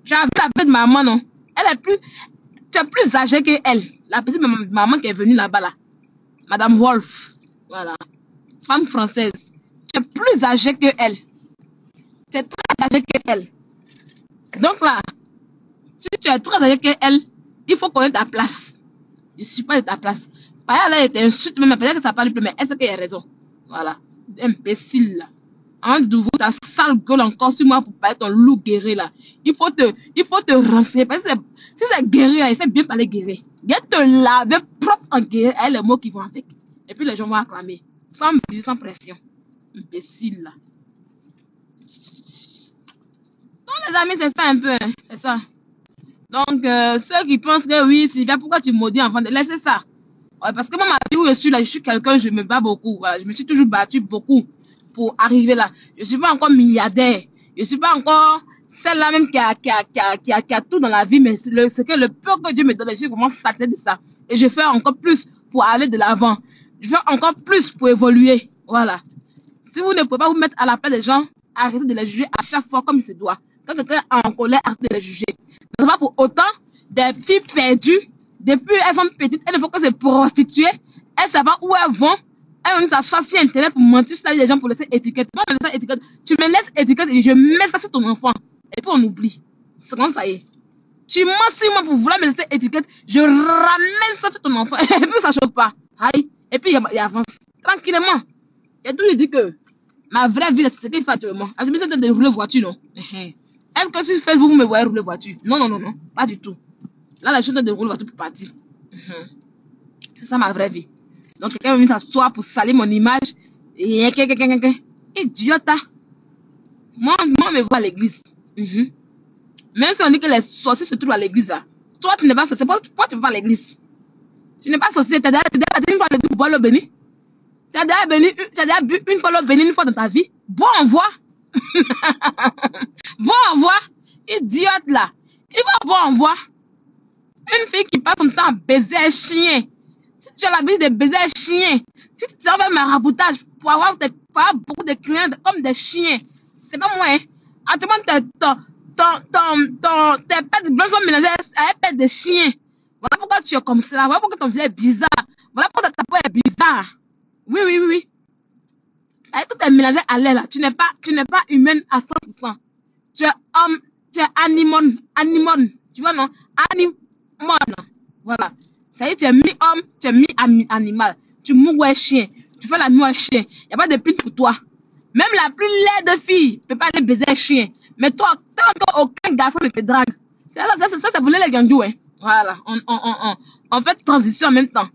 J'ai vu la petite maman, non? Elle est plus... Tu es plus âgée qu'elle. La petite maman qui est venue là-bas, là. Madame Wolf. Voilà. Femme française. Tu es plus âgée qu'elle. Tu es très âgée qu'elle. Donc là, si tu es très âgée qu'elle, il faut connaître ta place. Je ne suis pas de ta place. Par exemple, elle t'insulte, mais peut-être que ça parle plus, mais est-ce qu'elle a raison? Voilà. Imbécile, là. En d'ouvrir ta sale gueule encore sur moi pour parler ton loup guéri, là. Il faut te renseigner. Parce que si c'est guéri, là, il sait bien parler guéri. Viens te laver propre en guéri avec les mots qui vont avec. Et puis les gens vont acclamer. Sans bruit, sans pression. Imbécile, là. Donc, les amis, c'est ça un peu, hein. C'est ça. Donc, ceux qui pensent que oui, Sylvia, pourquoi tu maudis enfant? Laissez ça. Ouais, parce que moi, ma vie où je suis là, je suis quelqu'un, je me bats beaucoup. Voilà. Je me suis toujours battu beaucoup pour arriver là. Je suis pas encore milliardaire. Je suis pas encore celle-là même qui a tout dans la vie, mais c'est que le peu que Dieu me donne, je commence à s'atteindre de ça. Et je fais encore plus pour aller de l'avant. Je fais encore plus pour évoluer. Voilà. Si vous ne pouvez pas vous mettre à la place des gens, arrêtez de les juger à chaque fois comme il se doit. Quand quelqu'un est en colère, arrêtez de les juger. Ce n'est pas pour autant des filles perdues. Depuis elles sont petites, elles ne font que se prostituer. Elles savent où elles vont. Elles vont s'asseoir sur Internet pour mentir sur les gens pour laisser étiquette. Moi, je laisse étiquette. Tu me laisses étiquette et je mets ça sur ton enfant. Et puis on oublie. C'est comme ça y est. Tu mens sur moi pour vouloir me laisser étiquette. Je ramène ça sur ton enfant. Et puis ça ne chauffe pas. Aïe. Et puis il avance. Tranquillement. Et tout lui dit que ma vraie vie, c'est ce qu'il fait actuellement. Je me suis dit de rouler voiture, non? Est-ce que sur Facebook, vous me voyez rouler voiture? Non, non, non, non. Pas du tout. Là, je suis en train de rouler voiture pour partir. C'est ça ma vraie vie. Donc, quelqu'un va venir s'asseoir pour salir mon image. Et idiote. Moi, on me voit à l'église. Même si on dit que les sorciers se trouvent à l'église, là. Toi, tu n'es pas sorcier. Pourquoi tu ne vas pas à l'église? Tu n'es pas sorcier. Tu as déjà une fois l'église pour boire l'eau bénie. Tu as déjà bu une fois l'eau bénie, une fois dans ta vie. Bon envoi. Bon envoi. Idiote, là. Il va bon envoi. Une fille qui passe son temps à baiser un chien. Si tu as l'habitude de baiser un chien, si tu travailles maraboutage pour avoir beaucoup de clients comme des chiens, c'est pas moi, hein. Actuellement, tes pets blancs sont mélangés avec pets de chiens. Voilà pourquoi tu es comme ça. Voilà pourquoi ton vie est bizarre. Voilà pourquoi ta peau est bizarre. Oui, oui, oui, oui. Tout est mélangé à l'air là. Tu n'es pas humaine à 100%. Tu es homme, tu es animon. Tu vois, non? Animon. Voilà. Ça y est, tu es mi-homme, tu es mi-animal. Tu moues un chien. Tu fais la nuit un chien. Il n'y a pas de pute pour toi. Même la plus laide fille ne peut pas aller baiser un chien. Mais toi, tant qu'aucun garçon ne te drague. Ça c'est pour les gandous, hein. Voilà. On fait transition en même temps.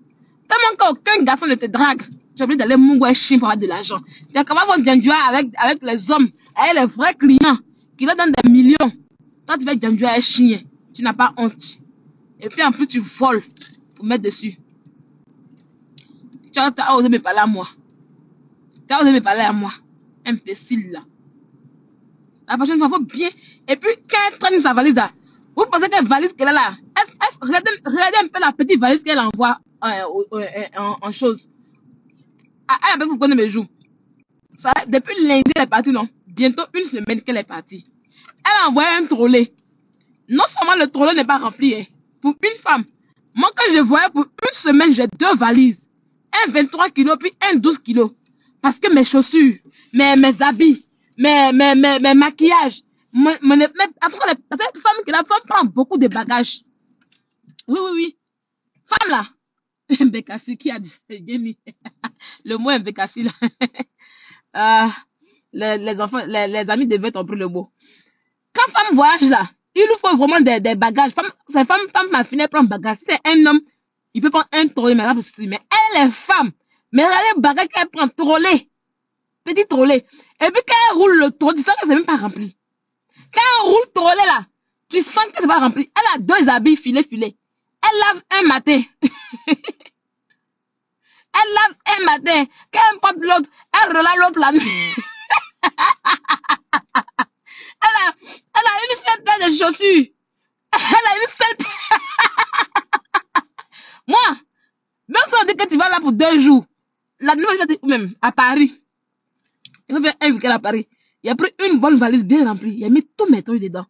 Tellement qu'aucun garçon ne te drague. Tu es obligé d'aller mouer un chien pour avoir de l'argent. Tu comment vont Djandjoua avec les hommes, avec les vrais clients qui leur donnent des millions. Toi, tu fais Djandjoua un chien. Tu n'as pas honte. Et puis en plus, tu voles pour mettre dessus. Tu as osé me parler à moi. Tu as osé me parler à moi. Imbécile, là. La prochaine fois, il faut bien. Et puis, quand elle traîne sa valise, là, vous pensez que la valise qu'elle a là, regardez un peu la petite valise qu'elle envoie en chose. Elle vous connaît mes jours. Ça, depuis lundi, elle est partie, non? Bientôt une semaine qu'elle est partie. Elle a envoyé un trolley. Non seulement le trolley n'est pas rempli, hein, pour une femme. Moi, quand je voyais pour une semaine, j'ai 2 valises. Un 23 kilos, puis un 12 kilos. Parce que mes chaussures, mes habits, mes maquillages, en tout cas, les femmes qui la femme prend beaucoup de bagages. Oui. Femme là. Bekassi qui a dit, le mot Bekassi là. Les enfants, les amis devaient être le mot. Quand femme voyage là, il lui faut vraiment des bagages. Ces femmes affinées prendre bagages. Si c'est un homme, il peut prendre un trolley, mais elle est femme. Mais regardez le bagage qu'elle prend, trolley. Petit trolley. Et puis quand elle roule le trolley, tu sens que c'est même pas rempli. Quand elle roule le trolley là, tu sens que c'est pas rempli. Elle a 2 habits filés. Elle lave un matin. Elle lave un matin. Quand elle porte l'autre, elle relâche l'autre la nuit. Elle a une seule paire de chaussures. Elle a une seule paire. Moi, même si on dit que tu vas là pour 2 jours, la nouvelle fois, même à Paris, il va faire un week-end à Paris. Il a pris une bonne valise bien remplie. Il a mis tous mes trucs dedans.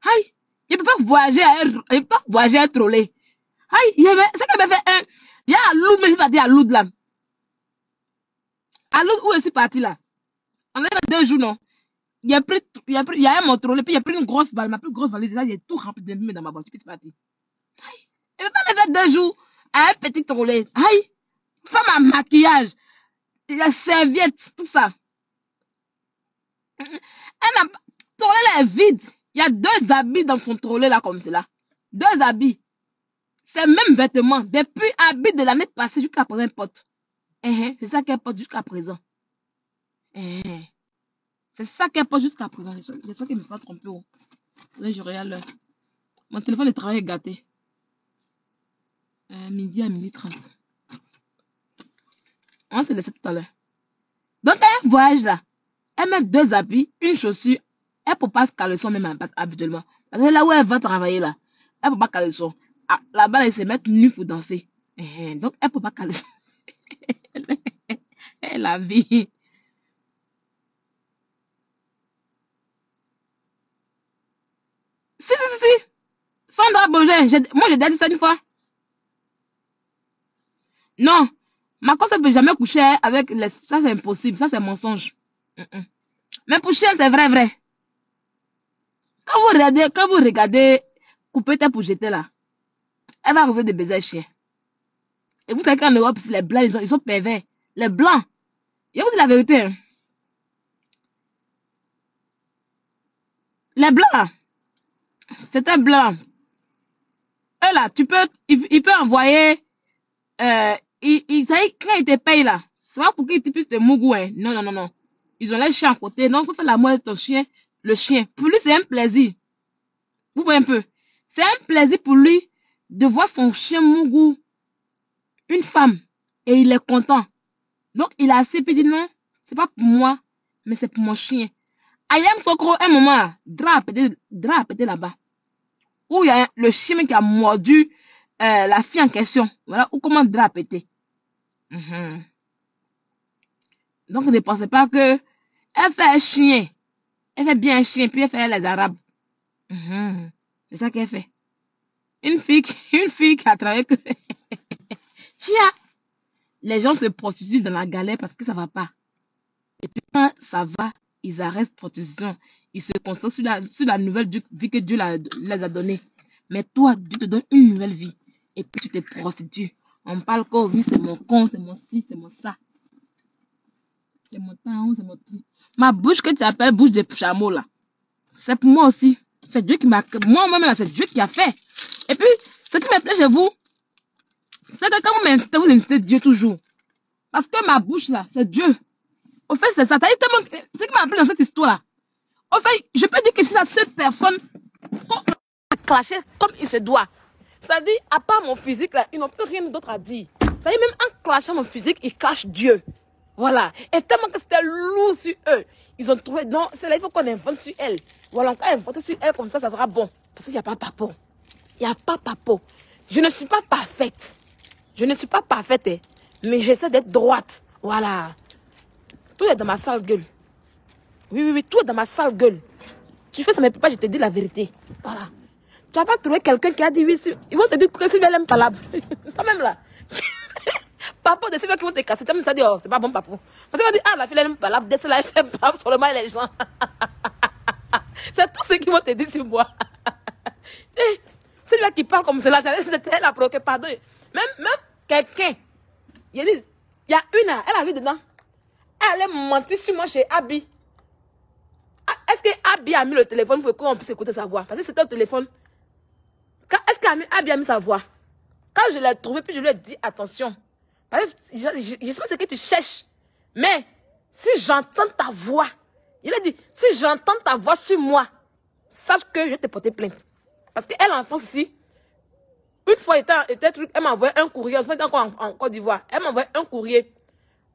Aïe, il ne peut pas voyager à trolley. Aïe, c'est qu'il avait fait un. Il y a à Loud, mais je suis parti à Loud là. À Loud, où je suis parti là? On a fait 2 jours, non? Il y a un mon trolley, puis il y a pris une grosse valise, ma plus grosse valise. Là, il y a tout rempli de dans ma voiture, puis c'est parti. Aïe, il ne peut pas le faire 2 jours à un petit trolley. Aïe, femme à maquillage, la serviette, tout ça. Trolley là est vide. Il y a 2 habits dans son trolley là, comme cela. 2 habits. C'est même vêtements. Depuis habits de l'année passée jusqu'à présent, pote. C'est ça qu'elle porte jusqu'à présent. C'est ça qu'elle porte jusqu'à présent. J'espère qu'elle ne me pas tromper. Je regarde l'heure. Mon téléphone de travail est gâté. Midi à 12h30. On va se laisser tout à l'heure. Donc, elle voyage là. Elle met 2 habits, une chaussure. Elle ne peut pas caler son même habituellement. Parce que là où elle va travailler là, elle ne peut pas caler son. Là-bas, elle se met nue pour danser. Donc, elle ne peut pas caler son. Elle a vie. Si. Sandra Bogin, moi j'ai déjà dit ça une fois. Non, ma cause ne peut jamais coucher avec les. Ça c'est impossible, ça c'est mensonge. Mais pour chien, c'est vrai. Quand vous regardez couper tête pour jeter là, elle va arriver de baiser chien. Et vous savez qu'en Europe, les blancs, ils sont pervers. Les blancs, je vous dis la vérité. Hein. Les blancs, c'est un blanc. Eux là, il peut envoyer, quand il te paye là, c'est pas pour qu'il te puisse te mougou, hein. Non. Ils ont les chiens à côté. Non, il faut faire la mort de ton chien, le chien. Pour lui, c'est un plaisir. Vous voyez un peu. C'est un plaisir pour lui de voir son chien mougou une femme. Et il est content. Donc, il a assez puis dit non, c'est pas pour moi, mais c'est pour mon chien. Ayam Sokro, un moment, drap à péter là-bas. Où il y a le chien qui a mordu la fille en question. Voilà, ou comment drap à péter. Donc, ne pensez pas que elle fait un chien. Elle fait bien un chien, puis elle fait les arabes. C'est ça qu'elle fait. Une fille qui a travaillé que... Chia! Les gens se prostituent dans la galère parce que ça va pas. Et puis quand ça va, ils arrêtent prostitution. Ils se concentrent sur la nouvelle vie que Dieu les a donnée. Mais toi, Dieu te donne une nouvelle vie. Et puis tu te prostitues. On parle qu'au vie, c'est mon con, c'est mon ci, c'est mon ça. C'est mon temps, c'est mon tout. Ma bouche que tu appelles bouche de chameau là. C'est pour moi aussi. C'est Dieu qui m'a... Moi-même, c'est Dieu qui a fait. Et puis, ce qui me plaît chez vous, c'est que quand vous m'invitez, vous invitez Dieu toujours. Parce que ma bouche là, c'est Dieu. Au fait, c'est ça. Ce qui m'a appelé dans cette histoire-là. Au fait, je peux dire que je suis la seule personne à clasher comme il se doit. C'est-à-dire, à part mon physique là, ils n'ont plus rien d'autre à dire. C'est-à-dire, même en clashant mon physique, ils clashent Dieu. Voilà. Et tellement que c'était lourd sur eux, ils ont trouvé, non, c'est là, il faut qu'on invente sur elle. Voilà, on va inventer sur elle comme ça sera bon. Parce qu'il n'y a pas papo. Il n'y a pas papo. Je ne suis pas parfaite. Je ne suis pas parfaite, hein, mais j'essaie d'être droite. Voilà. Tout est dans ma sale gueule. Oui, tout est dans ma sale gueule. Tu fais ça, mais pas, je te dis la vérité. Voilà. Tu vas pas trouver quelqu'un qui a dit oui, ils vont te dire que Sylvia l'aime pas là. Toi-même là. Papa de Sylvia qui vont te casser. Tu vas dire, oh, c'est pas bon, papa. Parce qu'ils vont dire, ah, la fille, elle aime pas là. Dès cela, elle fait pas seulement les gens. C'est tout ce qu'ils vont te dire sur moi. Sylvia qui parle comme cela, c'était elle a provoqué, pardon. Même quelqu'un, il y a une, elle a vu dedans. Elle a menti sur moi chez Abby. Est-ce que Abby a mis le téléphone pour qu'on puisse écouter sa voix? Parce que c'était un téléphone. Est-ce qu'Abby a mis sa voix? Quand je l'ai trouvé, puis je lui ai dit, attention. Parce que je sais pas ce que tu cherches. Mais, si j'entends ta voix, il a dit, si j'entends ta voix sur moi, sache que je vais te porter plainte. Parce qu'elle, en France ici, une fois, elle m'a envoyé un courrier, on se met encore en Côte d'Ivoire. Elle m'a envoyé un courrier.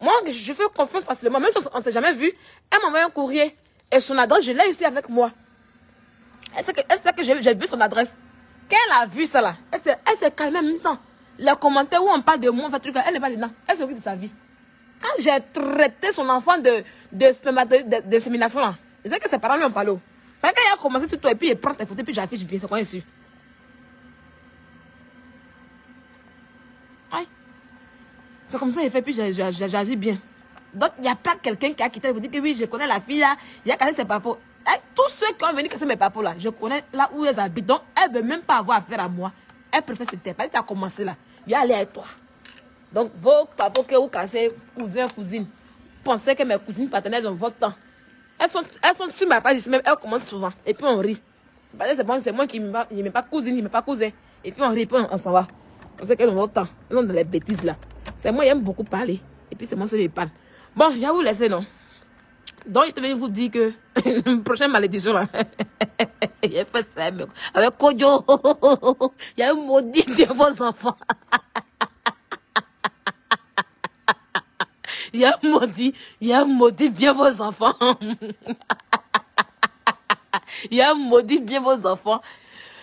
Moi, je fais confiance facilement, même si on ne s'est jamais vu. Elle m'a envoyé un courrier. Et son adresse, je l'ai ici avec moi. Elle sait que j'ai vu son adresse. Quand elle a vu ça là, elle s'est calmée en même temps. Les commentaires où on parle de moi, elle n'est pas dedans. Elle s'occupe de sa vie. Quand j'ai traité son enfant de sémination là, je sais que ses parents lui ont parlé. Quand il a commencé sur toi et puis il prend tes photos et puis j'affiche bien, c'est quoi dessus. C'est comme ça il fait, puis j'agis bien. Donc, il n'y a pas quelqu'un qui a quitté, vous dites que oui, je connais la fille là, il a cassé ses papos. Tous ceux qui ont venu casser mes papos là, je connais là où elles habitent. Donc, elle ne veut même pas avoir affaire à moi. Elle préfère se taire. Parce que tu as commencé là, il y a aller avec toi. Donc, vos papos que vous cassez, cousins, cousines, pensez que mes cousines partenaires ont votre temps. Elles sont sur ma page, même elles commentent souvent. Et puis on rit. Parce que c'est bon, c'est moi qui n'aime pas cousine, il n'aime pas cousin. Et puis on rit, et puis on s'en va. Parce qu'elles ont votre temps. Elles ont dans les bêtises là. C'est moi, j'aime beaucoup parler. Et puis c'est moi celui qui parle. Bon, je vais vous laisser, non? Donc, il te vient vous dire que prochaine malédiction là. Il a fait ça avec Kojo. Il a maudit bien vos enfants. Il a maudit bien vos enfants. Il a maudit bien vos enfants.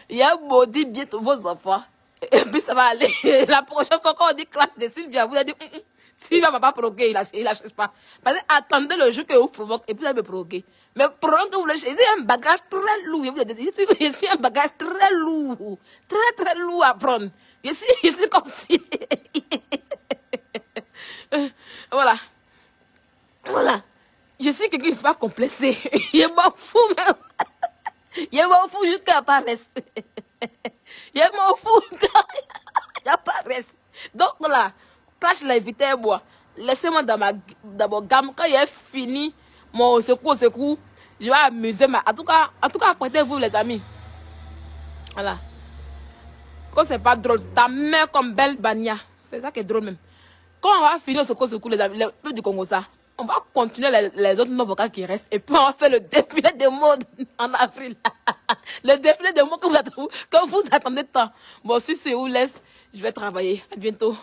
Il a maudit bien vos enfants. Et puis ça va aller. La prochaine fois qu'on dit clash de Sylvia, vous allez dire, Sylvia ne va pas provoquer, il la cherche pas. Parce que attendez le jour que vous provoquez et puis elle va me provoquer. Mais pendant que vous le cherchez, il y a un bagage très lourd. Ici, un bagage très lourd. Très lourd à prendre. Ici comme si. Voilà. Je suis quelqu'un qui ne s'est pas complexé. Il m'en fout même. Il m'en fout jusqu'à apparaisse. Il m'en fout qu'il apparaisse. Donc là, quand je l'ai invité à moi, laissez-moi dans mon gamme. Quand il est fini, mon secours, je vais amuser. En tout cas, apprêtez-vous les amis. Voilà. Quand c'est pas drôle, ta mère comme belle Bania. C'est ça qui est drôle même. Quand on va finir ce secours, les amis, les peuples du Congo, ça, on va continuer les autres noms vocaux qui restent. Et puis on va faire le défilé de mode en avril. Le défilé de mode que vous attendez tant. Bon, si c'est où laisse, je vais travailler. À bientôt.